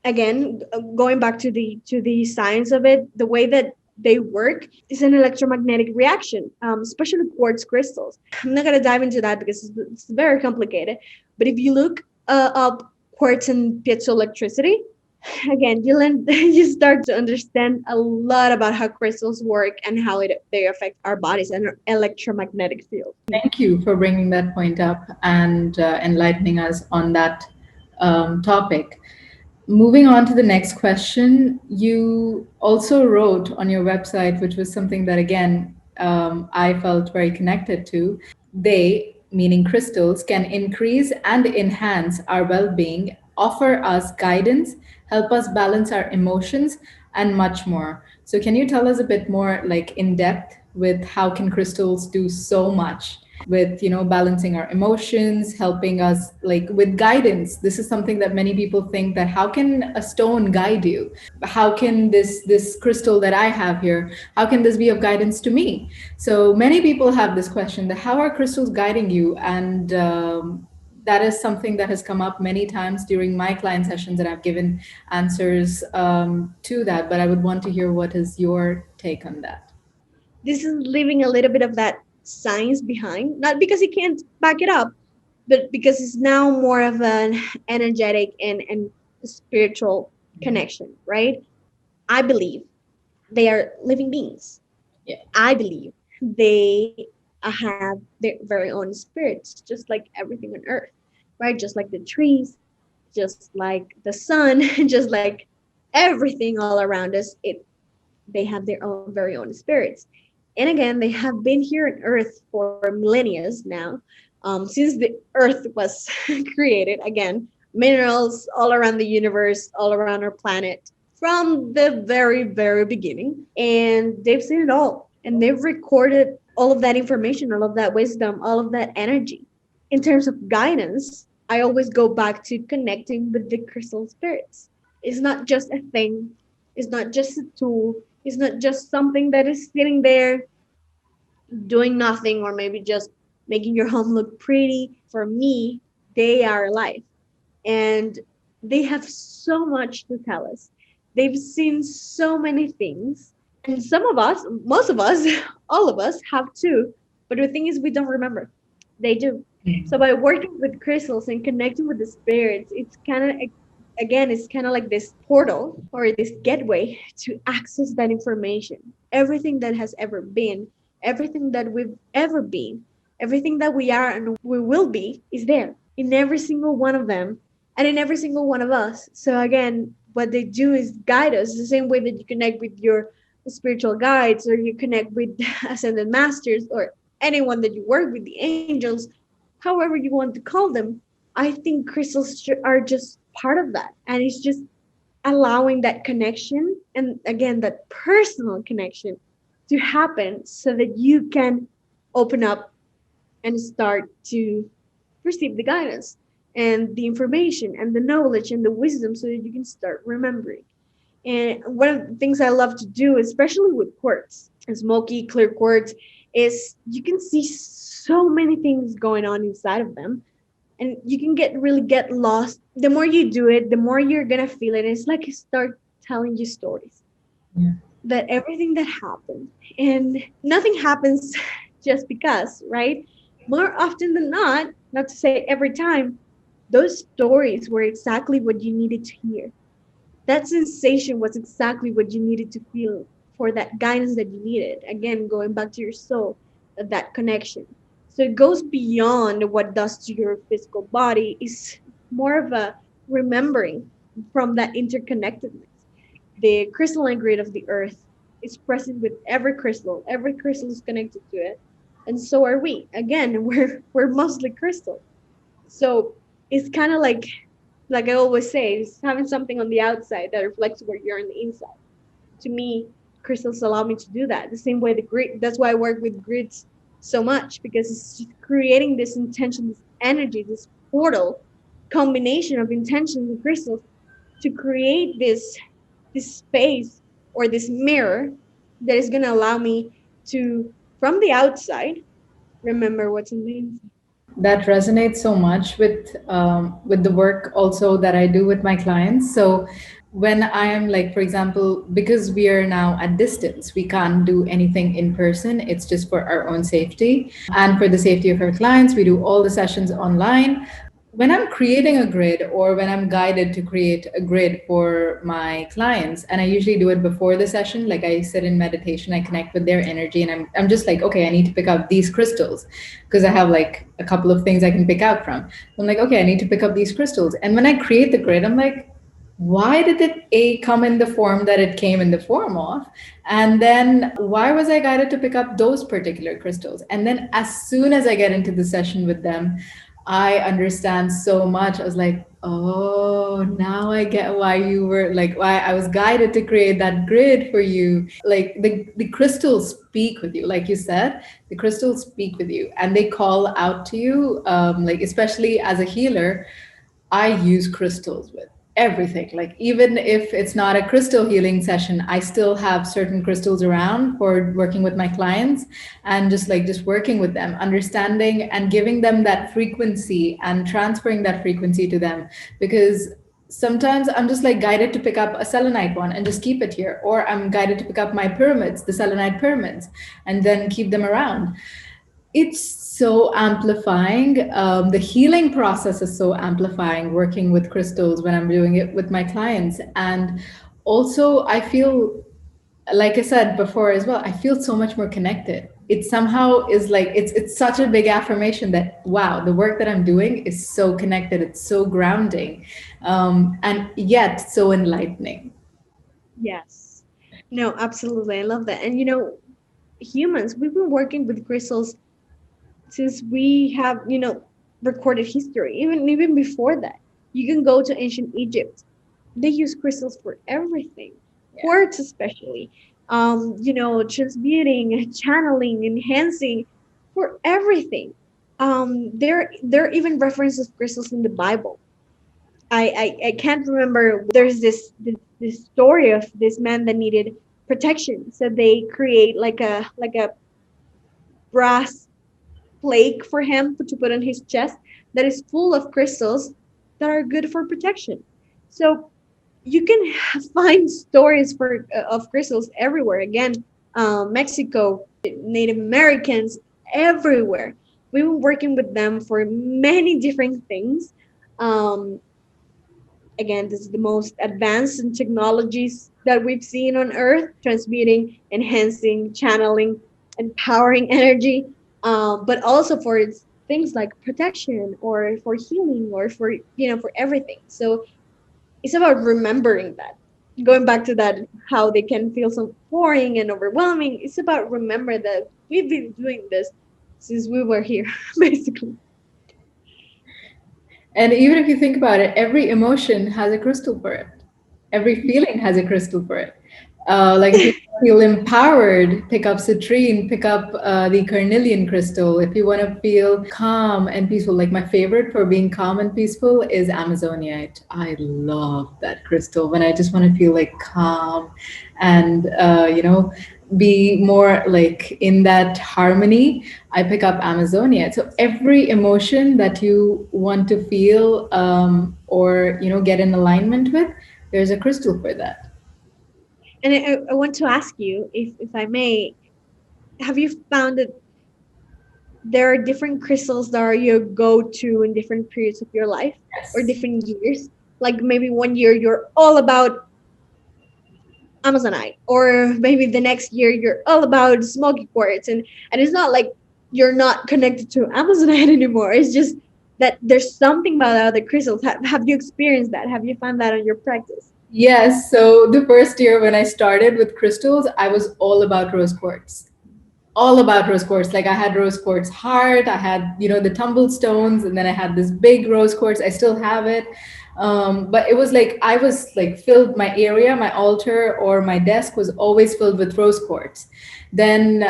again, going back to the science of it, the way that they work is an electromagnetic reaction, especially quartz crystals. I'm not going to dive into that because it's very complicated, but if you look up quartz and piezoelectricity, again you start to understand a lot about how crystals work and how they affect our bodies and our electromagnetic field. Thank you for bringing that point up and enlightening us on that topic. Moving on to the next question, you also wrote on your website, which was something that, again, I felt very connected to. They, meaning crystals, can increase and enhance our well being offer us guidance, help us balance our emotions, and much more. So can you tell us a bit more, like in depth, with how can crystals do so much with, balancing our emotions, helping us like with guidance? This is something that many people think, that how can a stone guide you? How can this crystal that I have here, how can this be of guidance to me? So many people have this question, that how are crystals guiding you? And that is something that has come up many times during my client sessions, and I've given answers to that. But I would want to hear, what is your take on that? This is leaving a little bit of that science behind, not because he can't back it up, but because it's now more of an energetic and spiritual connection, right? I believe they are living beings. Yeah. I believe they have their very own spirits, just like everything on earth, right? Just like the trees, just like the sun, just like everything all around us. They have their own very own spirits. And again, they have been here on Earth for millennia now, since the Earth was created. Again, minerals all around the universe, all around our planet, from the very, very beginning. And they've seen it all. And they've recorded all of that information, all of that wisdom, all of that energy. In terms of guidance, I always go back to connecting with the crystal spirits. It's not just a thing, it's not just a tool, it's not just something that is sitting there doing nothing, or maybe just making your home look pretty. For me, they are alive, and they have so much to tell us. They've seen so many things, and some of us, most of us, all of us have too. But the thing is, we don't remember. They do. So by working with crystals and connecting with the spirits, it's kind of, again, it's kind of like this portal or this gateway to access that information. Everything that has ever been, everything that we've ever been, everything that we are and we will be is there in every single one of them and in every single one of us. So again, what they do is guide us the same way that you connect with your spiritual guides, or you connect with ascended masters, or anyone that you work with, the angels, however you want to call them. I think crystals are just part of that. And it's just allowing that connection, and again, that personal connection to happen so that you can open up and start to receive the guidance and the information and the knowledge and the wisdom so that you can start remembering. And one of the things I love to do, especially with quartz, smoky, clear quartz, is you can see so many things going on inside of them, and you can get lost. The more you do it, the more you're gonna feel it. It's like it start telling you stories. Yeah. That everything that happened, and nothing happens just because, right? More often than not to say every time, those stories were exactly what you needed to hear. That sensation was exactly what you needed to feel for that guidance that you needed. Again, going back to your soul, that connection. So it goes beyond what it does to your physical body. It's more of a remembering from that interconnectedness. The crystalline grid of the earth is present with every crystal. Every crystal is connected to it. And so are we. Again, we're mostly crystal. So it's kind of like I always say, it's having something on the outside that reflects where you're on the inside. To me, crystals allow me to do that. The same way the grid, that's why I work with grids so much, because it's just creating this intention, this energy, this portal combination of intentions and crystals to create this space or this mirror that is going to allow me to, from the outside, remember what's in the inside. That resonates so much with the work also that I do with my clients. So when I am like, for example, because we are now at distance, we can't do anything in person. It's just for our own safety and for the safety of our clients. We do all the sessions online. When I'm creating a grid, or when I'm guided to create a grid for my clients, and I usually do it before the session, like I sit in meditation, I connect with their energy, and I'm just like, okay, I need to pick up these crystals because I have like a couple of things I can pick out from. I'm like, okay, I need to pick up these crystals. And when I create the grid, I'm like, why did it A come in the form that it came in the form of? And then why was I guided to pick up those particular crystals? And then as soon as I get into the session with them, I understand so much. I was like, oh, now I get why you were like, why I was guided to create that grid for you. Like the crystals speak with you, like you said, the crystals speak with you and they call out to you. Like, especially as a healer, I use crystals with everything. Like, even if it's not a crystal healing session, I still have certain crystals around for working with my clients and just working with them, understanding and giving them that frequency and transferring that frequency to them. Because sometimes I'm just like guided to pick up a selenite one and just keep it here, or I'm guided to pick up my pyramids, the selenite pyramids, and then keep them around. It's so amplifying. The healing process is so amplifying working with crystals when I'm doing it with my clients. And also, I feel, like I said before as well, I feel so much more connected. It somehow is like it's such a big affirmation that wow, the work that I'm doing is so connected. It's so grounding, and yet so enlightening. Yes. No, absolutely. I love that. And humans, we've been working with crystals since we have, recorded history. Even before that. You can go to ancient Egypt. They use crystals for everything. Yeah. Quartz especially. Transmuting, channeling, enhancing, for everything. There are even references of crystals in the Bible. I can't remember. There's this story of this man that needed protection, so they create like a brass plate for him to put on his chest that is full of crystals that are good for protection. So you can find stories of crystals everywhere. Again, Mexico, Native Americans, everywhere. We've been working with them for many different things. Um, Again, this is the most advanced in technologies that we've seen on Earth, transmuting, enhancing, channeling, empowering energy, but also for things like protection or for healing or for everything. So it's about remembering that. Going back to that, how they can feel so boring and overwhelming. It's about remember that we've been doing this since we were here, basically. And even if you think about it, every emotion has a crystal for it. Every feeling has a crystal for it. Like if you feel empowered, pick up citrine, pick up the carnelian crystal. If you want to feel calm and peaceful, like my favorite for being calm and peaceful is Amazonite. I love that crystal when I just want to feel like calm and, be more like in that harmony. I pick up Amazonia. So every emotion that you want to feel, or get in alignment with, there's a crystal for that. And I want to ask you, if I may, have you found that there are different crystals that are your go-to in different periods of your life or Yes. different years? Like maybe one year you're all about Amazonite, or maybe the next year you're all about smoky quartz, and it's not like you're not connected to Amazonite anymore. It's just that there's something about other crystals. Have you experienced that? Have you found that on your practice? Yes. So the first year when I started with crystals, I was all about rose quartz. All about rose quartz. Like I had rose quartz heart, I had, the tumbled stones, and then I had this big rose quartz. I still have it. But it was like I was like filled my area, my altar or my desk was always filled with rose quartz. Then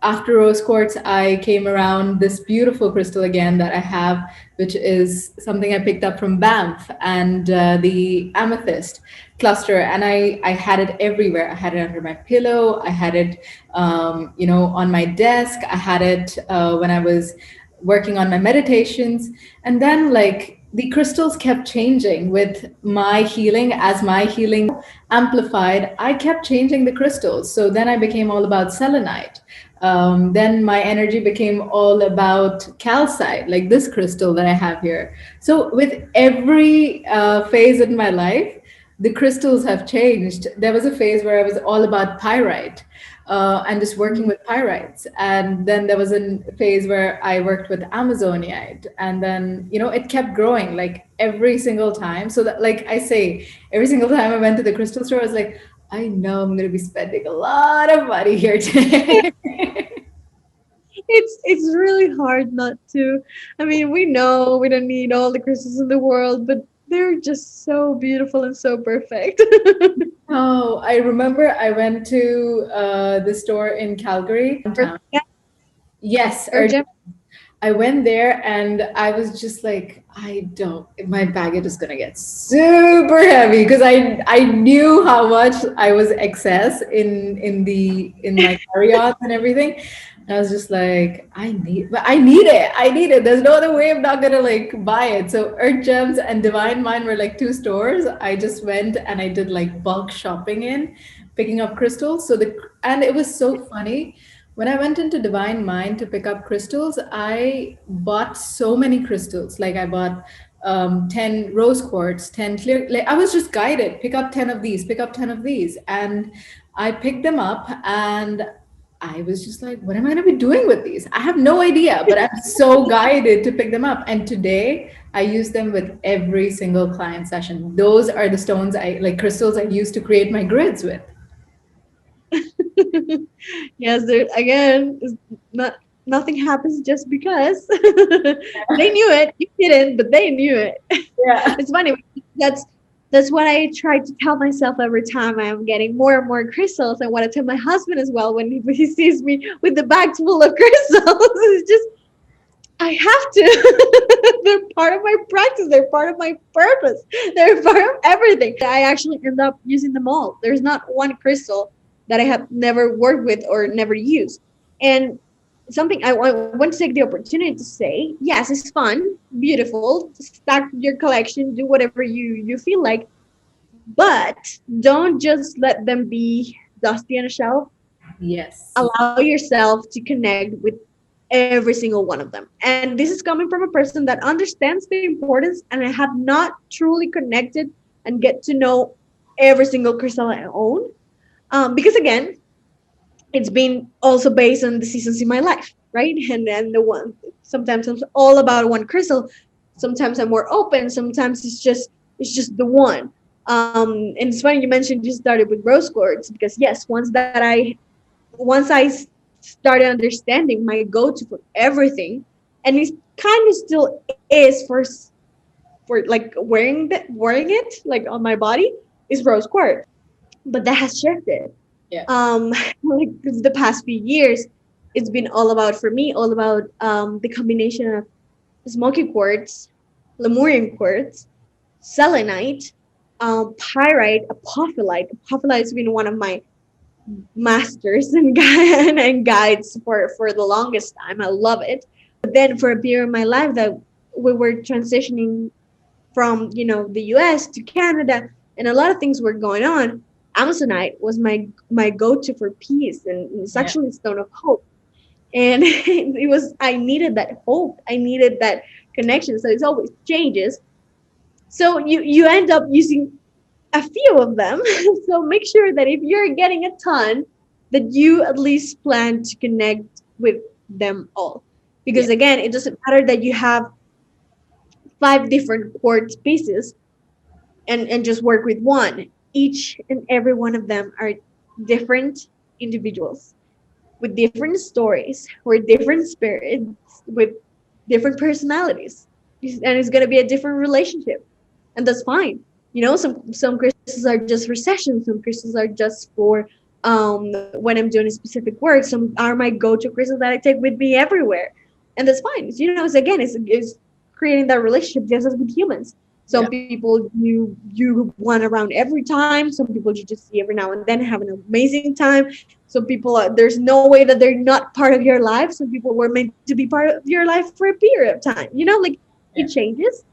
after rose quartz, I came around this beautiful crystal again that I have, which is something I picked up from Banff, and the amethyst cluster. And I had it everywhere. I had it under my pillow. I had it, on my desk. I had it when I was working on my meditations. And then, like, the crystals kept changing with my healing. As my healing amplified, I kept changing the crystals. So then I became all about selenite. Then my energy became all about calcite, like this crystal that I have here. So with every phase in my life, the crystals have changed. There was a phase where I was all about pyrite, and just working with pyrites. And then there was a phase where I worked with Amazonite. And then, it kept growing like every single time. So that, like I say, every single time I went to the crystal store, I was like, I know I'm going to be spending a lot of money here today. It's really hard not to. I mean, we know we don't need all the crystals in the world, but they're just so beautiful and so perfect. Oh, I remember I went to the store in Calgary, Earth, downtown. Yes, Earth Gem. I went there and I was just like, I don't, my baggage is gonna get super heavy because I knew how much I was excess in my carry-on and everything. And I was just like, but I need it. I need it. There's no other way. I'm not gonna like buy it. So Earth Gems and Divine Mind were like two stores. I just went and I did like bulk shopping picking up crystals. And it was so funny when I went into Divine Mind to pick up crystals, I bought so many crystals. Like I bought 10 rose quartz, 10 clear. Like I was just guided, pick up 10 of these, pick up 10 of these. And I picked them up and I was just like, what am I going to be doing with these? I have no idea, but I'm so guided to pick them up. And today I use them with every single client session. Those are the stones like crystals I use to create my grids with. Yes, there again, not nothing happens just because they knew it. You didn't, but they knew it. Yeah. It's funny. That's that's what I try to tell myself every time I'm getting more and more crystals. I want to tell my husband as well when he sees me with the bags full of crystals. It's just I have to. They're part of my practice. They're part of my purpose. They're part of everything. I actually end up using them all. There's not one crystal that I have never worked with or never used. And something I want to take the opportunity to say, yes, it's fun, beautiful, stack your collection, do whatever you feel like, but don't just let them be dusty on a shelf. Yes. Allow yourself to connect with every single one of them. And this is coming from a person that understands the importance, and I have not truly connected and get to know every single crystal I own. Because again, it's been also based on the seasons in my life, right? And then the one sometimes I'm all about one crystal, sometimes I'm more open, sometimes it's just the one. And it's funny you mentioned you started with rose quartz because yes, once I started understanding my go-to for everything, and it kind of still is for like wearing it like on my body is rose quartz, but that has shifted. Yeah. Like the past few years, it's been all about for me, all about the combination of smoky quartz, Lemurian quartz, selenite, pyrite, apophyllite. Apophyllite has been one of my masters and guides for the longest time. I love it. But then for a period of my life that we were transitioning from the US to Canada and a lot of things were going on, Amazonite was my go-to for peace, and it's Yeah. actually a stone of hope. And it was I needed that hope. I needed that connection. So it always changes. So you end up using a few of them. So make sure that if you're getting a ton, that you at least plan to connect with them all. Yeah. Because again, it doesn't matter that you have 5 different quartz pieces and just work with one. Each and every one of them are different individuals with different stories, with different spirits, with different personalities. And it's going to be a different relationship. And that's fine. Some crystals are just for sessions, some crystals are just for when I'm doing a specific work, some are my go-to crystals that I take with me everywhere. And that's fine. It's creating that relationship just as with humans. Some Yeah. people you want around every time. Some people you just see every now and then, have an amazing time. Some people there's no way that they're not part of your life. Some people were meant to be part of your life for a period of time. Like Yeah. it changes.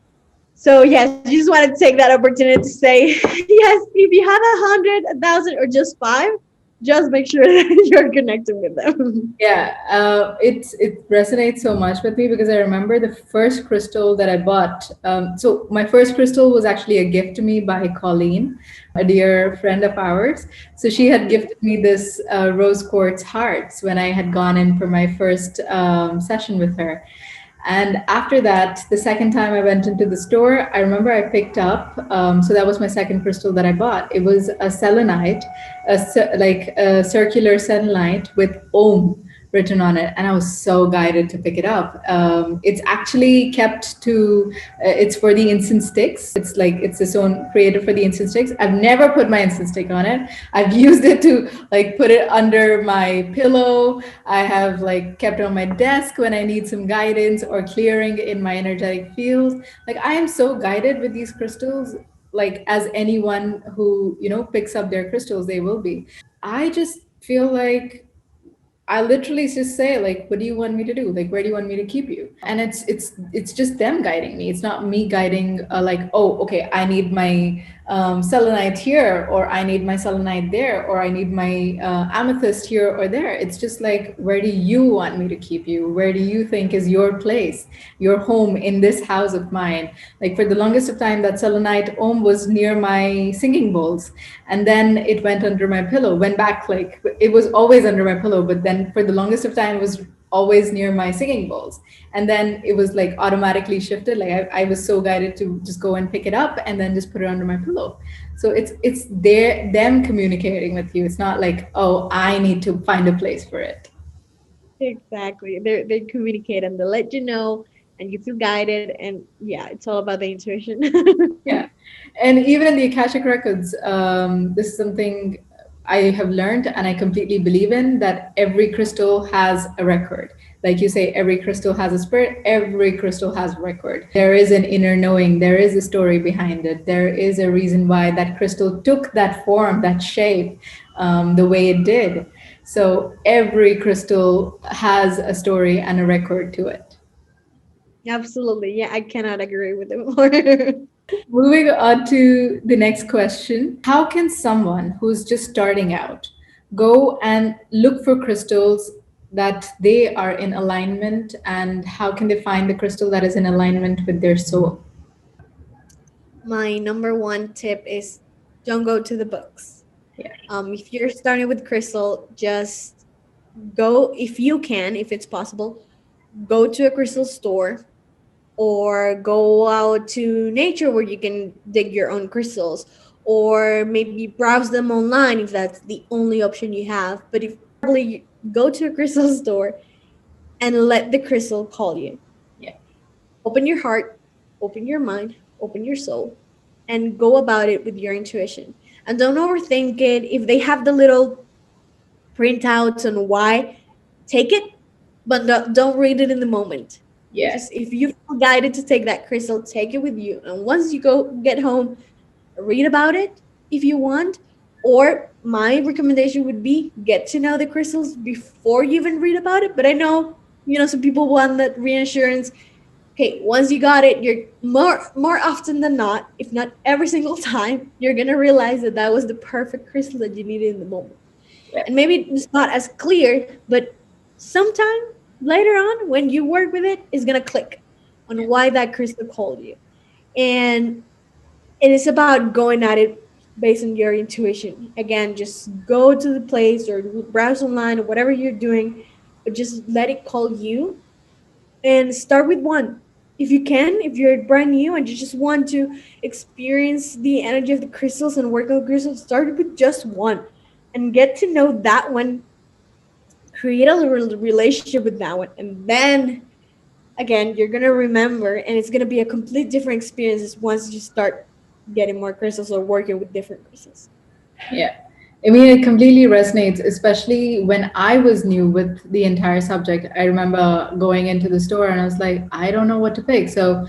So yes, you just wanted to take that opportunity to say, yes, if you have 100, 1,000, or just 5, just make sure that you're connected with them. Yeah, it resonates so much with me because I remember the first crystal that I bought. So my first crystal was actually a gift to me by Colleen, a dear friend of ours. So she had gifted me this rose quartz hearts when I had gone in for my first session with her. And after that, the second time I went into the store, I remember I picked up. So that was my second crystal that I bought. It was a selenite, like a circular selenite with Om written on it, and I was so guided to pick it up. It's actually kept to, it's for the incense sticks. It's like it's its own created for the incense sticks. I've never put my incense stick on it. I've used it to like put it under my pillow. I have like kept it on my desk when I need some guidance or clearing in my energetic field. Like I am so guided with these crystals, like as anyone who, you know, picks up their crystals, they will be. I just feel like I literally just say like, "What do you want me to do? Like, where do you want me to keep you?" And it's just them guiding me. It's not me guiding. Like, oh, okay, I need my selenite here, or I need my selenite there, or I need my amethyst here or there. It's just like, where do you want me to keep you? Where do you think is your place, your home in this house of mine? Like for the longest of time, that selenite om was near my singing bowls, and then it went under my pillow. Went back, like it was always under my pillow, but then for the longest of time, it was always near my singing bowls, and then it was like automatically shifted. Like I was so guided to just go and pick it up and then just put it under my pillow. So it's their them communicating with you. It's not like, oh, I need to find a place for it. Exactly. They communicate and they let you know, and you feel guided. And yeah, it's all about the intuition. Yeah. And even in the Akashic Records, this is something I have learned and I completely believe in, that every crystal has a record. Like you say, every crystal has a spirit, every crystal has a record. There is an inner knowing, there is a story behind it, there is a reason why that crystal took that form, that shape, the way it did. So every crystal has a story and a record to it. Absolutely. Yeah, I cannot agree with it more. Moving on to the next question. How can someone who's just starting out go and look for crystals that they are in alignment, and how can they find the crystal that is in alignment with their soul? My number one tip is don't go to the books. Yeah. If you're starting with crystal, just go, if you can, if it's possible, go to a crystal store or go out to nature where you can dig your own crystals, or maybe browse them online if that's the only option you have. But if probably go to a crystal store and let the crystal call you. Yeah. Open your heart, open your mind, open your soul, and go about it with your intuition. And don't overthink it. If they have the little printouts on why, take it, but don't read it in the moment. Yeah. Just if you feel guided to take that crystal, take it with you. And once you go get home, read about it if you want. Or my recommendation would be get to know the crystals before you even read about it. But I know, some people want that reassurance. Okay, once you got it, you're more often than not, if not every single time, you're gonna realize that that was the perfect crystal that you needed in the moment. And maybe it's not as clear, but sometime later on when you work with it, it's gonna click on why that crystal called you. And it is about going at it based on your intuition. Again, just go to the place or browse online or whatever you're doing, but just let it call you and start with one. If you can, if you're brand new and you just want to experience the energy of the crystals and work on crystals, start with just one and get to know that one, create a relationship with that one, and then again you're gonna remember, and it's gonna be a complete different experience once you start getting more crystals or working with different crystals. Yeah. I mean, it completely resonates, especially when I was new with the entire subject. I remember going into the store and I was like, I don't know what to pick. So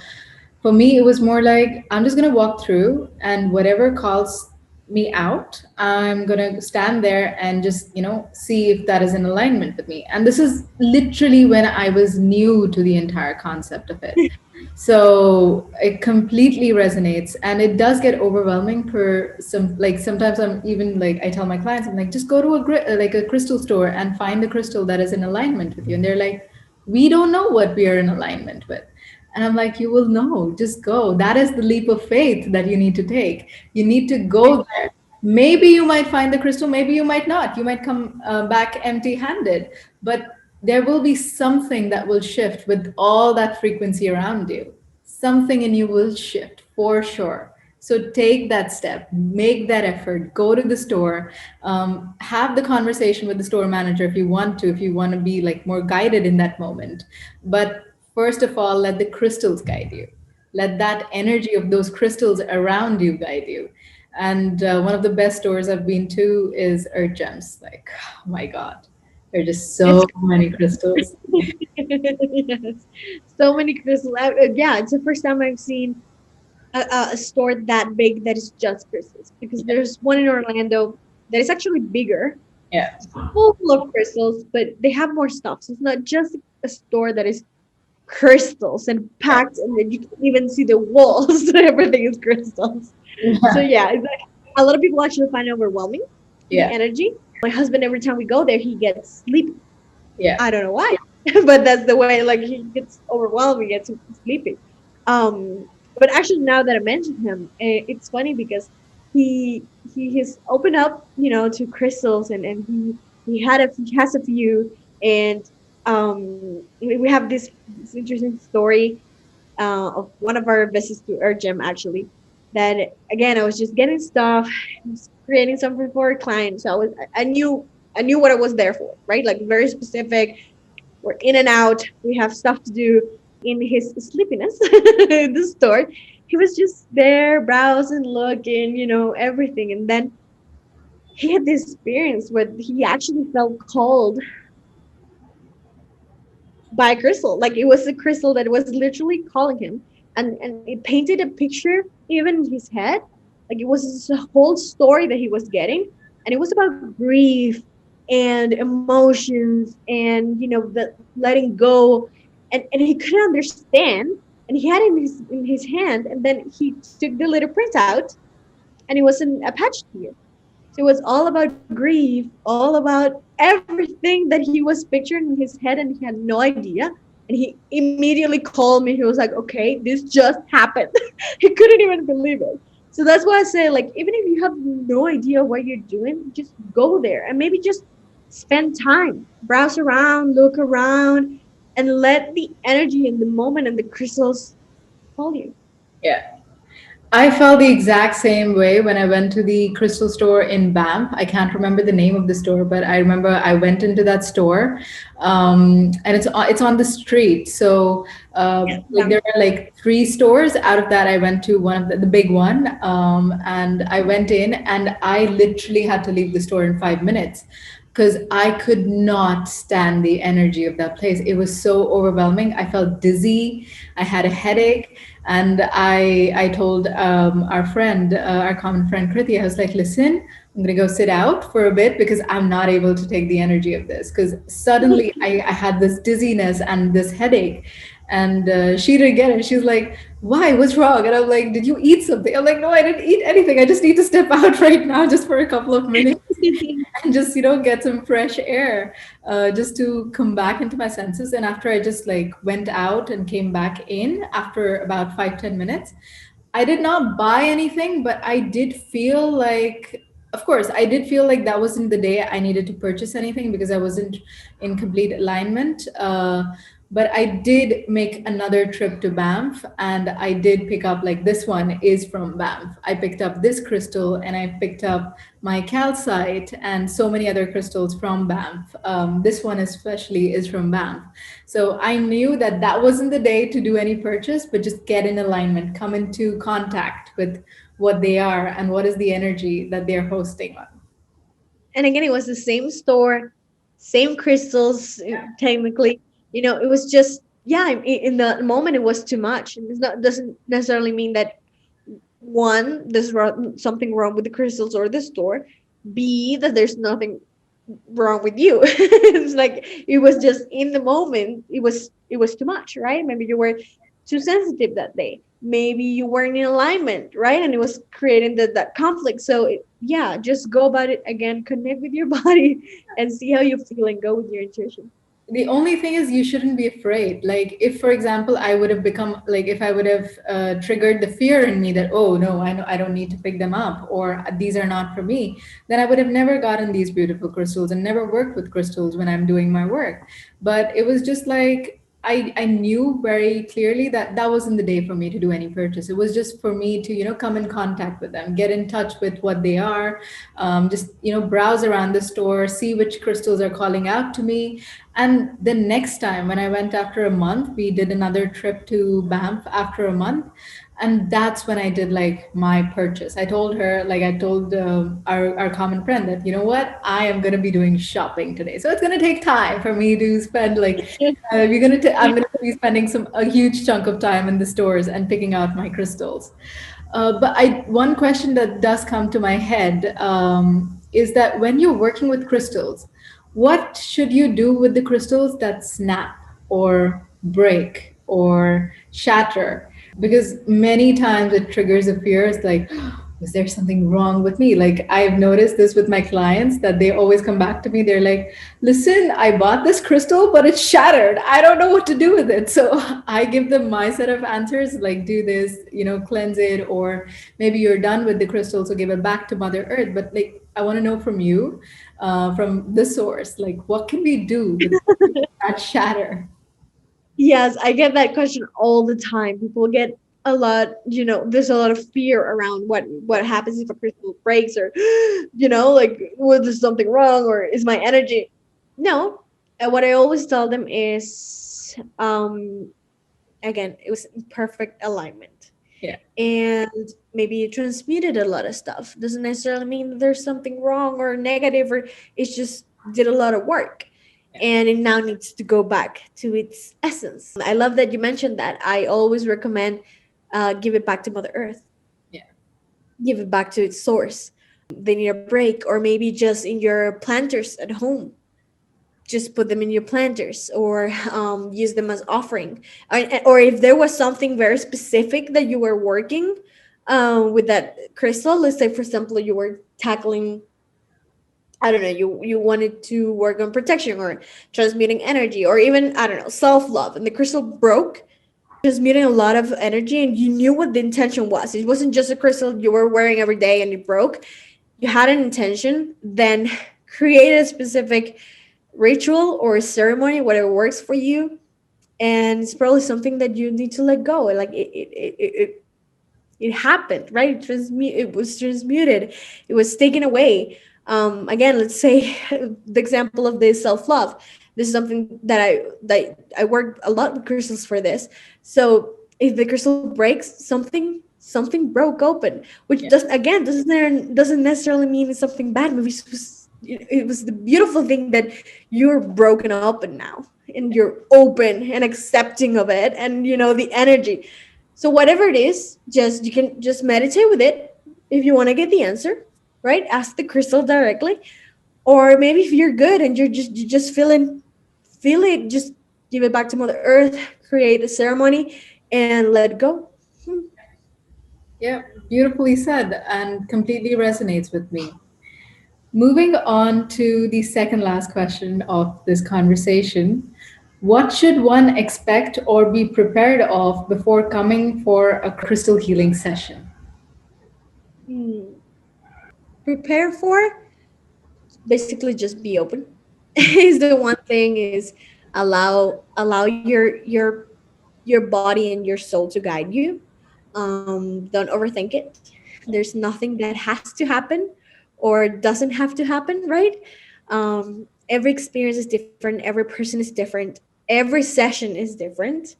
for me, it was more like, I'm just going to walk through, and whatever calls me out, I'm going to stand there and just, see if that is in alignment with me. And this is literally when I was new to the entire concept of it. So it completely resonates, and it does get overwhelming for some. Like sometimes I'm even like, I tell my clients, I'm like, just go to like a crystal store and find the crystal that is in alignment with you. And they're like, we don't know what we are in alignment with. And I'm like, you will know, just go. That is the leap of faith that you need to take. You need to go there. Maybe you might find the crystal, maybe you might not. You might come back empty handed, but there will be something that will shift with all that frequency around you. Something in you will shift for sure. So take that step, make that effort, go to the store, have the conversation with the store manager if you want to be like more guided in that moment. But first of all, let the crystals guide you. Let that energy of those crystals around you guide you. And one of the best stores I've been to is Earth Gems. Like, oh my God, there are just It's so many crystals. yes. So many crystals. Yeah, it's the first time I've seen a store that big that is just crystals. Because there's one in Orlando that is actually bigger, Yeah, full of crystals, but they have more stuff. So it's not just a store that is crystals and yeah, packed, and then you can even see the walls. Everything is crystals. So yeah, yeah, it's like, a lot of people actually find it overwhelming, the yeah, energy. My husband, every time we go there, he gets sleepy. yeah, I don't know why, but that's the way. Like he gets overwhelmed, he gets sleepy. But actually, now that I mentioned him, it's funny because he has opened up, to crystals, and he has a few, and we have this interesting story of one of our visits to our gym actually. That again, I was just getting stuff, I was creating something for a client, so I knew what I was there for, right? Like very specific. We're in and out. We have stuff to do. In his sleepiness in the store, he was just there browsing, looking, everything. And then he had this experience where he actually felt called by a crystal. Like it was a crystal that was literally calling him, and it painted a picture even in his head. Like it was a whole story that he was getting, and it was about grief and emotions and the letting go, and he couldn't understand, and he had it in his hand, and then he took the little printout, and it was a patch here. So it was all about grief, all about everything that he was picturing in his head, and he had no idea. And he immediately called me. He was like, okay, this just happened. He couldn't even believe it. So that's why I say, like, even if you have no idea what you're doing, just go there and maybe just spend time, browse around, look around, and let the energy and the moment and the crystals call you. yeah. I felt the exact same way when I went to the crystal store in Banff. I can't remember the name of the store, but I remember I went into that store, and it's on the street. So like Yeah. there are like three stores. Out of that, I went to one of the big one, and I went in, and I literally had to leave the store in 5 minutes because I could not stand the energy of that place. It was so overwhelming. I felt dizzy. I had a headache, and I told our common friend Kriti, I was like, listen, I'm gonna go sit out for a bit because I'm not able to take the energy of this. Because suddenly I had this dizziness and this headache, and she didn't get it. She's like, why? What's wrong? And I'm like, did you eat something? I'm like, no, I didn't eat anything. I just need to step out right now just for a couple of minutes and just get some fresh air, just to come back into my senses. And after I just like went out and came back in after about 5-10 minutes, I did not buy anything, but I did feel like, of course, I did feel like that wasn't the day I needed to purchase anything because I wasn't in complete alignment. But I did make another trip to Banff, and I did pick up, like, this one is from Banff. I picked up this crystal, and I picked up my calcite and so many other crystals from Banff. This one especially is from Banff. So I knew that that wasn't the day to do any purchase, but just get in alignment, come into contact with what they are and what is the energy that they're hosting on. And again, it was the same store, same crystals, technically. It was just, yeah, in the moment it was too much. And it's not doesn't necessarily mean that one, there's something wrong with the crystals or the store. B, that there's nothing wrong with you. It's like it was just in the moment, it was too much, right? Maybe you were too sensitive that day. Maybe you weren't in alignment, right? And it was creating that conflict. So yeah, just go about it again, connect with your body and see how you feel and go with your intuition. The only thing is you shouldn't be afraid. Like, if for example I would have become like, if I would have triggered the fear in me that, oh no, I know I don't need to pick them up, or these are not for me, then I would have never gotten these beautiful crystals and never worked with crystals when I'm doing my work. But it was just like, I knew very clearly that that wasn't the day for me to do any purchase. It was just for me to, come in contact with them, get in touch with what they are, just, browse around the store, see which crystals are calling out to me. And the next time when I went after a month, we did another trip to Banff after a month. And that's when I did like my purchase. I told her, like I told our common friend that, you know what, I am going to be doing shopping today. So it's going to take time for me to spend like I'm gonna be spending a huge chunk of time in the stores and picking out my crystals. But one question that does come to my head is that when you're working with crystals, what should you do with the crystals that snap or break or shatter? Because many times it triggers a fear. It's like, was there something wrong with me? Like I've noticed this with my clients that they always come back to me. They're like, listen, I bought this crystal, but it's shattered. I don't know what to do with it. So I give them my set of answers, like do this, cleanse it, or maybe you're done with the crystal, so give it back to Mother Earth. But like, I want to know from you, from the source, like what can we do with that shatter? Yes, I get that question all the time. People get a lot, there's a lot of fear around what happens if a crystal breaks, or like, was there something wrong, or is my energy? No. What I always tell them is, again, it was in perfect alignment. Yeah. And maybe you transmuted a lot of stuff. Doesn't necessarily mean that there's something wrong or negative, or it's just did a lot of work, and it now needs to go back to its essence. I love that you mentioned that. I always recommend, give it back to Mother Earth, Yeah. give it back to its source. They need a break, or maybe just in your planters at home, just put them in your planters, or use them as offering. Or if there was something very specific that you were working with that crystal, let's say for example you were tackling, I don't know, you wanted to work on protection or transmuting energy, or even, I don't know, self-love, and the crystal broke, transmuting a lot of energy, and you knew what the intention was. It wasn't just a crystal you were wearing every day and it broke. You had an intention, then create a specific ritual or ceremony, whatever works for you. And it's probably something that you need to let go. Like it happened, right? It was transmuted. It was taken away. Again, let's say the example of this self-love. This is something that I work a lot with crystals for this. So if the crystal breaks, something broke open, which Yeah. doesn't necessarily mean it's something bad. Maybe it was the beautiful thing that you're broken open now, and you're open and accepting of it, and the energy. So whatever it is, just you can just meditate with it. If you want to get the answer, right, ask the crystal directly. Or maybe if you're good and you just feel it, just give it back to Mother Earth, create a ceremony, and let go. Yeah, beautifully said and completely resonates with me. Moving on to the second last question of this conversation. What should one expect or be prepared of before coming for a crystal healing session? Hmm. Prepare for, basically just be open. Is the one thing, is allow your body and your soul to guide you. Don't overthink it. There's nothing that has to happen or doesn't have to happen, right? Every experience is different, every person is different, every session is different.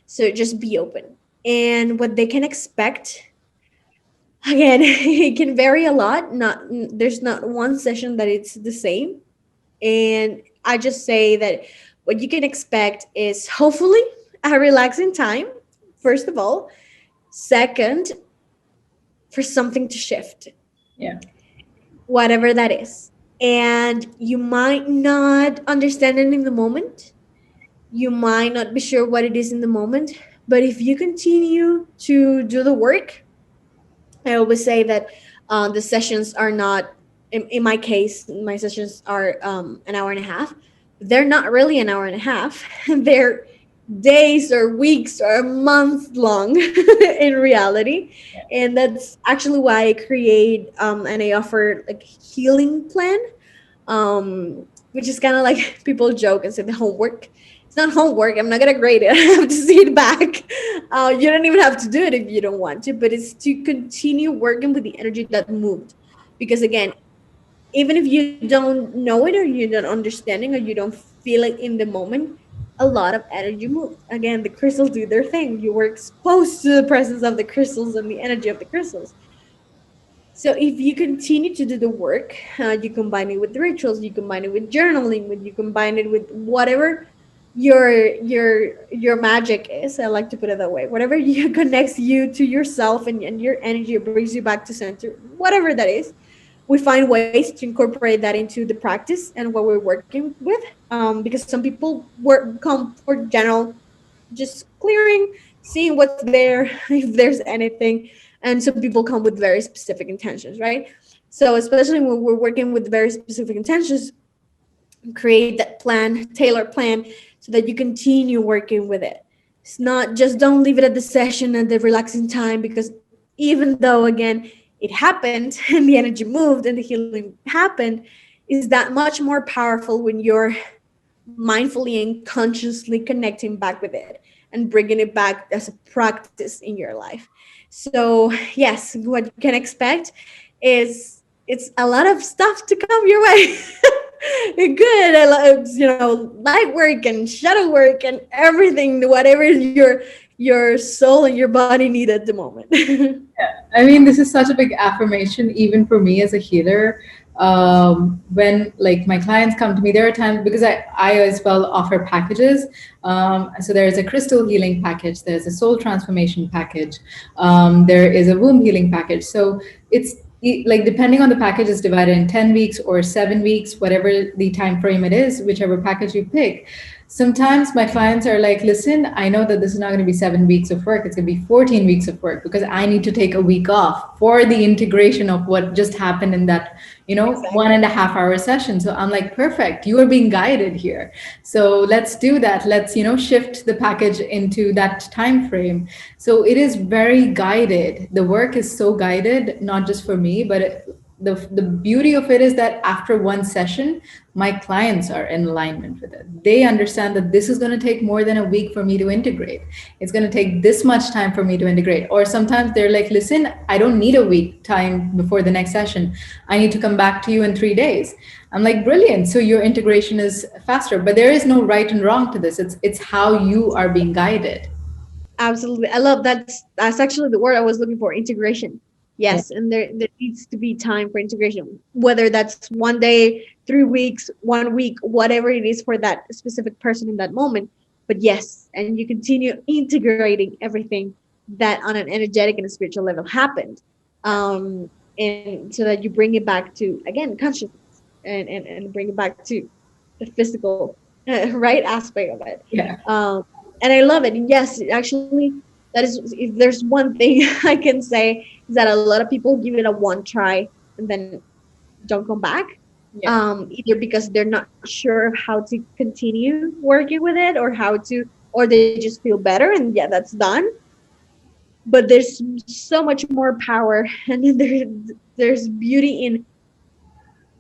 So just be open. And what they can expect, again, it can vary a lot. Not There's not one session that it's the same. And I just say that what you can expect is hopefully a relaxing time, first of all. Second, for something to shift, Yeah. whatever that is. And you might not understand it in the moment. You might not be sure what it is in the moment. But if you continue to do the work, I always say that the sessions are not, in my case, my sessions are an hour and a half. They're not really an hour and a half. They're days or weeks or a month long in reality. And that's actually why I create and I offer like healing plan, which is kind of like people joke and say the homework. It's not homework. I'm not gonna grade it. I have to see it back. You don't even have to do it if you don't want to, but it's to continue working with the energy that moved. Because again, even if you don't know it or you don't understanding or you don't feel it in the moment, a lot of energy moved. Again, the crystals do their thing. You were exposed to the presence of the crystals and the energy of the crystals. So if you continue to do the work, you combine it with the rituals, you combine it with journaling, with you combine it with whatever your magic is. I like to put it that way. Whatever you connects you to yourself and your energy brings you back to center, whatever that is, we find ways to incorporate that into the practice and what we're working with. Because some people come for general just clearing, seeing what's there, if there's anything. And some people come with very specific intentions, right? So, especially when we're working with very specific intentions, create that plan, tailor plan, so that you continue working with it. It's not just don't leave it at the session and the relaxing time, because even though, again, it happened and the energy moved and the healing happened, is that much more powerful when you're mindfully and consciously connecting back with it and bringing it back as a practice in your life. So, yes, what you can expect is it's a lot of stuff to come your way. Good. I love, light work and shadow work and everything, whatever your soul and your body need at the moment. I mean, this is such a big affirmation, even for me as a healer. When like my clients come to me, there are times because I as well offer packages. So there is a crystal healing package, there's a soul transformation package, there is a womb healing package. So it's like depending on the package is divided in 10 weeks or 7 weeks, whatever the time frame it is, whichever package you pick. Sometimes my clients are like, listen, I know that this is not going to be 7 weeks of work. It's going to be 14 weeks of work because I need to take a week off for the integration of what just happened in that, Exactly. 1.5 hour session. So I'm like, perfect. You are being guided here. So let's do that. Let's, shift the package into that time frame. So it is very guided. The work is so guided, not just for me, but the beauty of it is that after one session, my clients are in alignment with it. They understand that this is going to take more than a week for me to integrate. It's going to take this much time for me to integrate. Or sometimes they're like, listen, I don't need a week time before the next session. I need to come back to you in 3 days. I'm like, brilliant. So your integration is faster. But there is no right and wrong to this. It's how you are being guided. Absolutely. I love that's actually the word I was looking for, integration. Yeah, Yes, and there needs to be time for integration, whether that's one day, 3 weeks, 1 week, whatever it is for that specific person in that moment. But yes, and you continue integrating everything that on an energetic and a spiritual level happened. And so that you bring it back to, again, consciousness, and bring it back to the physical right aspect of it. yeah, And I love it. And yes, actually, that is, if there's one thing I can say, is that a lot of people give it a one try and then don't come back. yeah, Either because they're not sure of how to continue working with it, or how to, or they just feel better and yeah, that's done. But there's so much more power, and then there's beauty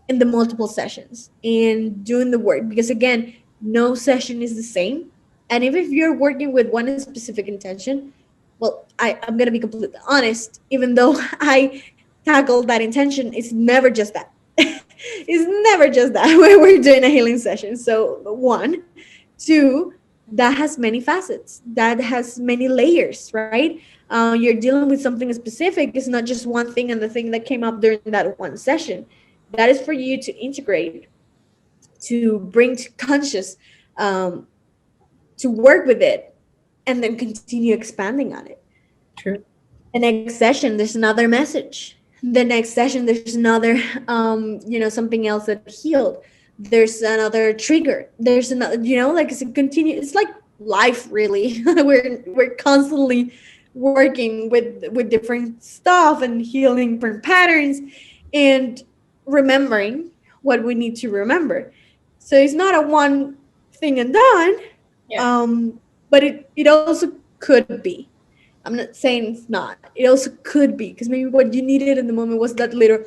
in the multiple sessions and doing the work, because again, no session is the same. And if you're working with one specific intention, well, I'm going to be completely honest, even though I tackled that intention, it's never just that. It's never just that when we're doing a healing session. So one, two, that has many facets, that has many layers, right? You're dealing with something specific. It's not just one thing and the thing that came up during that one session. That is for you to integrate, to bring to conscious, um, to work with it, and then continue expanding on it. true. The next session, there's another message. The next session, there's another, something else that healed. There's another trigger. There's another, like it's a continue. It's like life, really. We're constantly working with different stuff and healing different patterns, and remembering what we need to remember. So it's not a one thing and done, Yeah, but it also could be. I'm not saying it's not. It also could be, because maybe what you needed in the moment was that little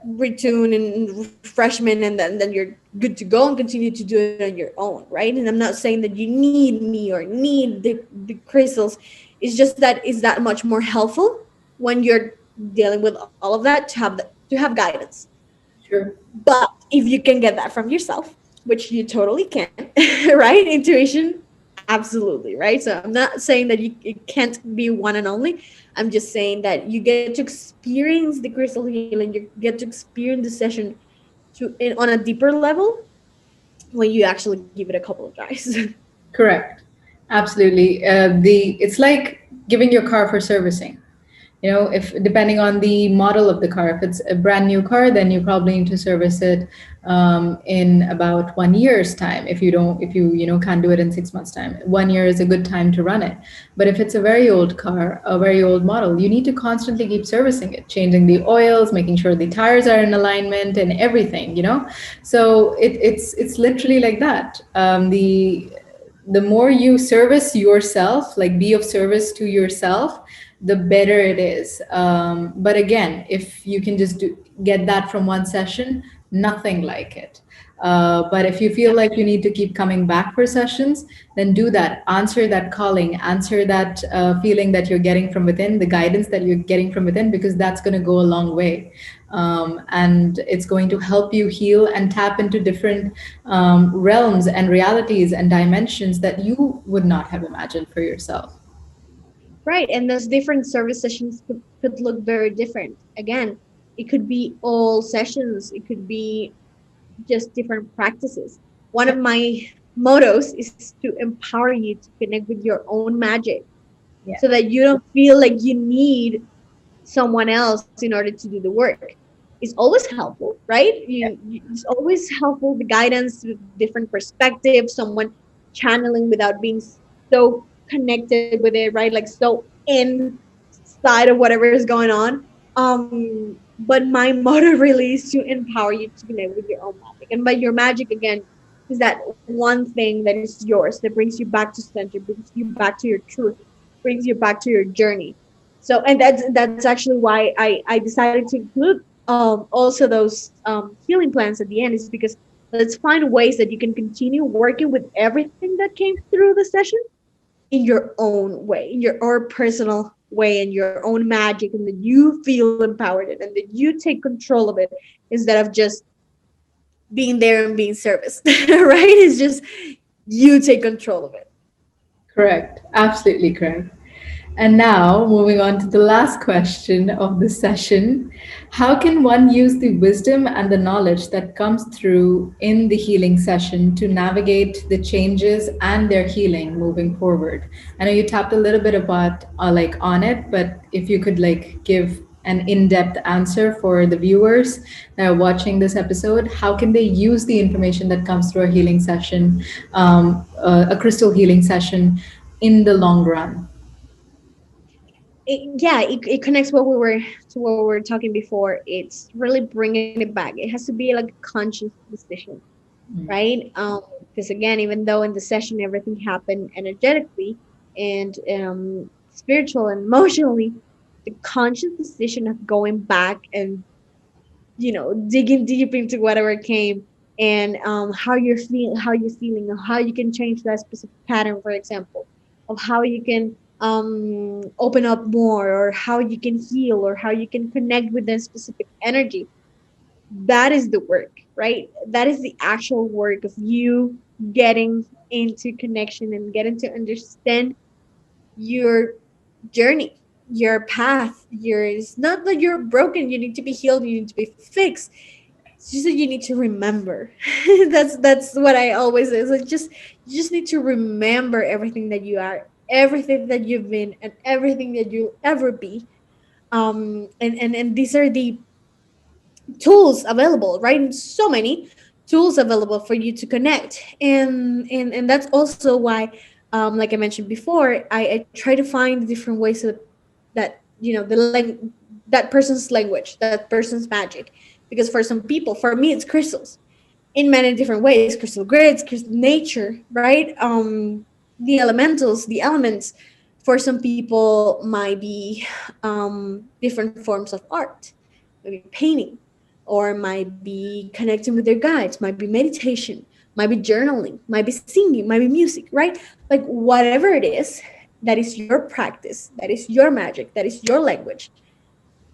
retune and refreshment, and then you're good to go and continue to do it on your own, right? And I'm not saying that you need me or need the crystals. It's just that it's that much more helpful when you're dealing with all of that to have guidance. Sure. But if you can get that from yourself, which you totally can, right? Intuition, absolutely, right? So I'm not saying that it can't be one and only. I'm just saying that you get to experience the crystal healing, you get to experience the session on a deeper level when you actually give it a couple of tries. Correct. Absolutely. The It's like giving your car for servicing. If depending on the model of the car, if it's a brand new car, then you probably need to service it in about 1 year's time. If you can't do it in 6 months time, 1 year is a good time to run it. But if it's a very old car, a very old model, you need to constantly keep servicing it, changing the oils, making sure the tires are in alignment and everything. So it's literally like that. The more you service yourself, like be of service to yourself, the better it is. But again, if you can just get that from one session, nothing like it. But if you feel like you need to keep coming back for sessions, then do that. Answer that calling, answer that feeling that you're getting from within, the guidance that you're getting from within, because that's going to go a long way. And it's going to help you heal and tap into different realms and realities and dimensions that you would not have imagined for yourself. Right. And those different service sessions could look very different. Again, it could be all sessions, it could be just different practices. One of my mottos is to empower you to connect with your own magic Yeah. so that you don't feel like you need someone else in order to do the work. It's always helpful, right? It's always helpful, the guidance with different perspectives, someone channeling without being so connected with it, right? Like so inside of whatever is going on. But my motto really is to empower you to connect with your own magic. And by your magic, again, is that one thing that is yours that brings you back to center, brings you back to your truth, brings you back to your journey. So, and that's actually why I decided to include also those healing plans at the end, is because let's find ways that you can continue working with everything that came through the session in your own way, in your own personal way, in your own magic, and that you feel empowered in, and that you take control of it instead of just being there and being serviced, right? It's just you take control of it. Correct. Absolutely correct. And now, moving on to the last question of the session. How can one use the wisdom and the knowledge that comes through in the healing session to navigate the changes and their healing moving forward? I know you tapped a little bit about like on it, but if you could like give an in-depth answer for the viewers that are watching this episode, how can they use the information that comes through a healing session, a crystal healing session, in the long run? It connects what we were to what we were talking before. It's really bringing it back. It has to be like a conscious decision, right? Because again, even though in the session everything happened energetically and spiritual and emotionally, the conscious decision of going back and digging deep into whatever came, and how you're feeling, and how you can change that specific pattern, for example, of how you can open up more, or how you can heal, or how you can connect with that specific energy. That is the work, right? That is the actual work of you getting into connection and getting to understand your journey, your path. It's not that you're broken, you need to be healed, you need to be fixed. It's just that you need to remember. That's what I always say. It's like, just you just need to remember everything that you are, everything that you've been, and everything that you'll ever be. And these are the tools available, right? And so many tools available for you to connect. And that's also why, like I mentioned before, I try to find different ways that that person's language, that person's magic. Because for some people, for me, it's crystals in many different ways: crystal grids, crystal nature, right? The elementals, the elements. For some people might be different forms of art, maybe painting. or might be connecting with their guides, might be meditation, might be journaling, might be singing, might be music, right? Like whatever it is, that is your practice, that is your magic, that is your language.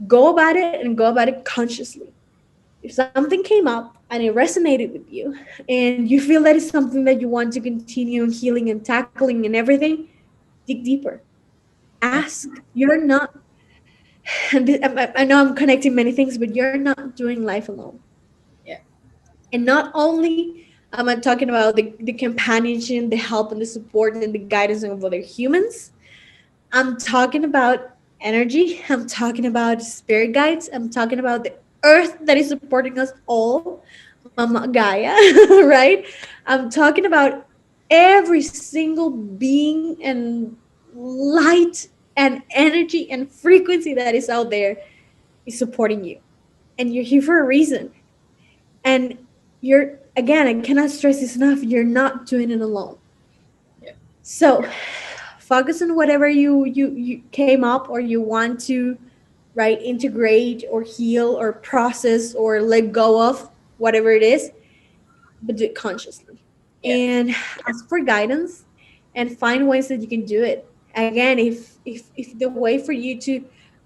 Go about it and go about it consciously. If something came up and it resonated with you and you feel that is something that you want to continue healing and tackling and everything, dig deeper. Yeah. Ask. You're not, and I know I'm connecting many things, but you're not doing life alone. Yeah. And not only am I talking about the companionship, the help, and the support and the guidance of other humans, I'm talking about energy. I'm talking about spirit guides. I'm talking about the earth that is supporting us all, Mama Gaia, right? I'm talking about every single being and light and energy and frequency that is out there is supporting you. And you're here for a reason. And you're, again, I cannot stress this enough, you're not doing it alone. Yeah. So focus on whatever you came up or you want to, right, integrate or heal or process or let go of, whatever it is, but do it consciously. Yeah. And ask for guidance and find ways that you can do it. Again, if the way for you to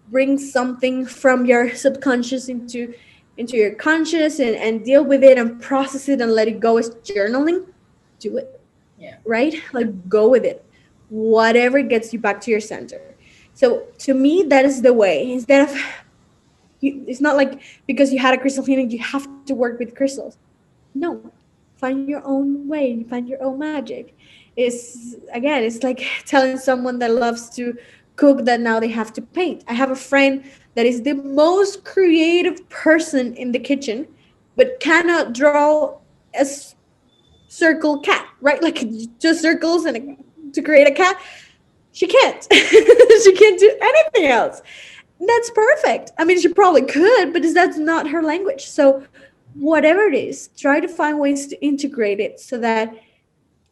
bring something from your subconscious into your conscious and deal with it and process it and let it go is journaling, do it, Yeah. right? Like go with it. Whatever gets you back to your center. So to me, that is the way. Instead of it's not like because you had a crystal healing, you have to work with crystals. No, find your own way, find your own magic. It's again, it's like telling someone that loves to cook that now they have to paint. I have a friend that is the most creative person in the kitchen, but cannot draw a circle cat, right? Like just circles and to create a cat. She can't. She can't do anything else. That's perfect. I mean, she probably could, but that's not her language. So whatever it is, try to find ways to integrate it so that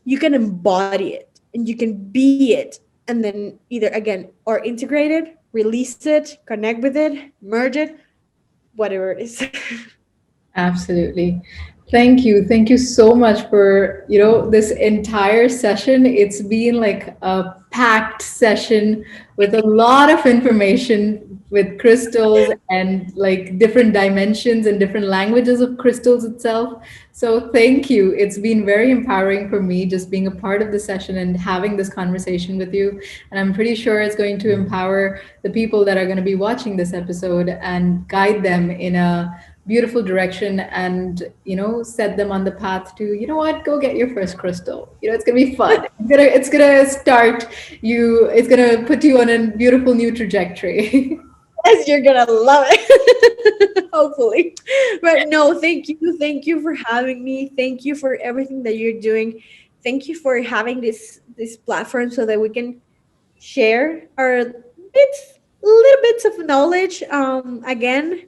you can embody it and you can be it, and then either again or integrate it, release it, connect with it, merge it, whatever it is. Absolutely. Thank you. Thank you so much for, this entire session. It's been like a packed session with a lot of information with crystals and like different dimensions and different languages of crystals itself. So thank you. It's been very empowering for me just being a part of the session and having this conversation with you. And I'm pretty sure it's going to empower the people that are going to be watching this episode and guide them in a beautiful direction and set them on the path to go get your first crystal. It's gonna be fun. It's gonna start you, it's gonna put you on a beautiful new trajectory. Yes, you're gonna love it. Hopefully. But no, thank you. Thank you for having me. Thank you for everything that you're doing. Thank you for having this platform so that we can share our little bits of knowledge. Again,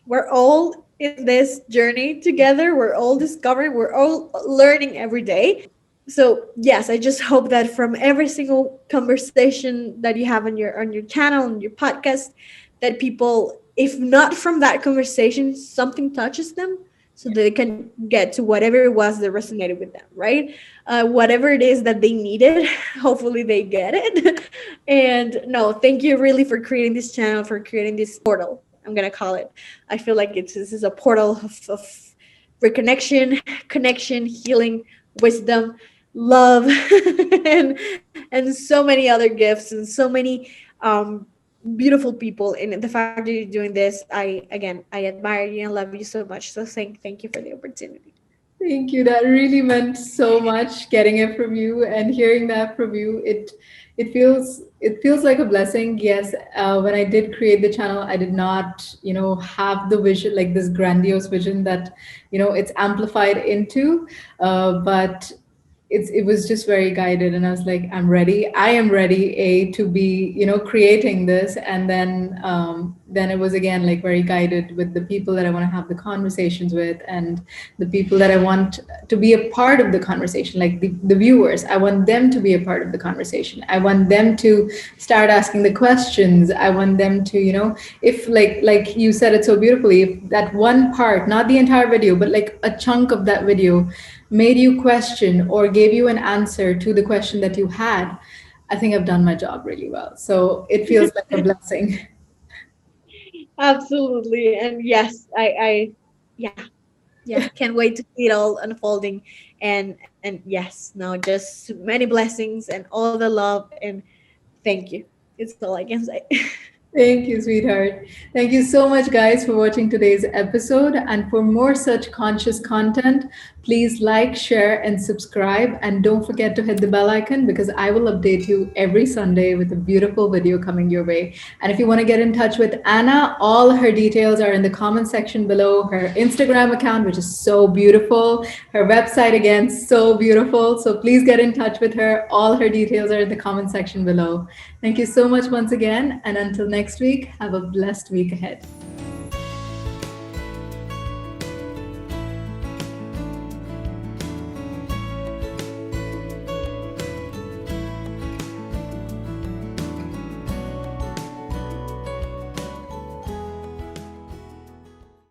we're all in this journey together. We're all discovering, we're all learning every day. So yes, I just hope that from every single conversation that you have on your channel, on your podcast, that people, if not from that conversation, something touches them so that they can get to whatever it was that resonated with them, right? Whatever it is that they needed, hopefully they get it. And no, thank you really for creating this channel, for creating this portal, I'm gonna call it. I feel like this is a portal of reconnection, connection, healing, wisdom, love, and so many other gifts and so many um, beautiful people. And the fact that you're doing this, I admire you and love you so much. So thank you for the opportunity. Thank you. That really meant so much getting it from you and hearing that from you. It feels like a blessing. Yes, when I did create the channel, I did not, have the vision, like this grandiose vision that, it's amplified into. But it was just very guided, and I was like, I'm ready. I am ready, to be, creating this, and then then it was again like very guided with the people that I want to have the conversations with, and the people that I want to be a part of the conversation, like the viewers. I want them to be a part of the conversation. I want them to start asking the questions. I want them to, if like you said it so beautifully, if that one part, not the entire video, but like a chunk of that video made you question or gave you an answer to the question that you had, I think I've done my job really well. So it feels like a blessing. Absolutely. And yes, yeah, yeah, can't wait to see it all unfolding. And yes, no, just many blessings and all the love, and thank you. It's all I can say. Thank you, sweetheart. Thank you so much, guys, for watching today's episode. And for more such conscious content, please like, share, and subscribe. And don't forget to hit the bell icon because I will update you every Sunday with a beautiful video coming your way. And if you want to get in touch with Anna, all her details are in the comment section below. Her Instagram account, which is so beautiful, her website, again, so beautiful. So please get in touch with her. All her details are in the comment section below. Thank you so much once again. And until next week, have a blessed week ahead.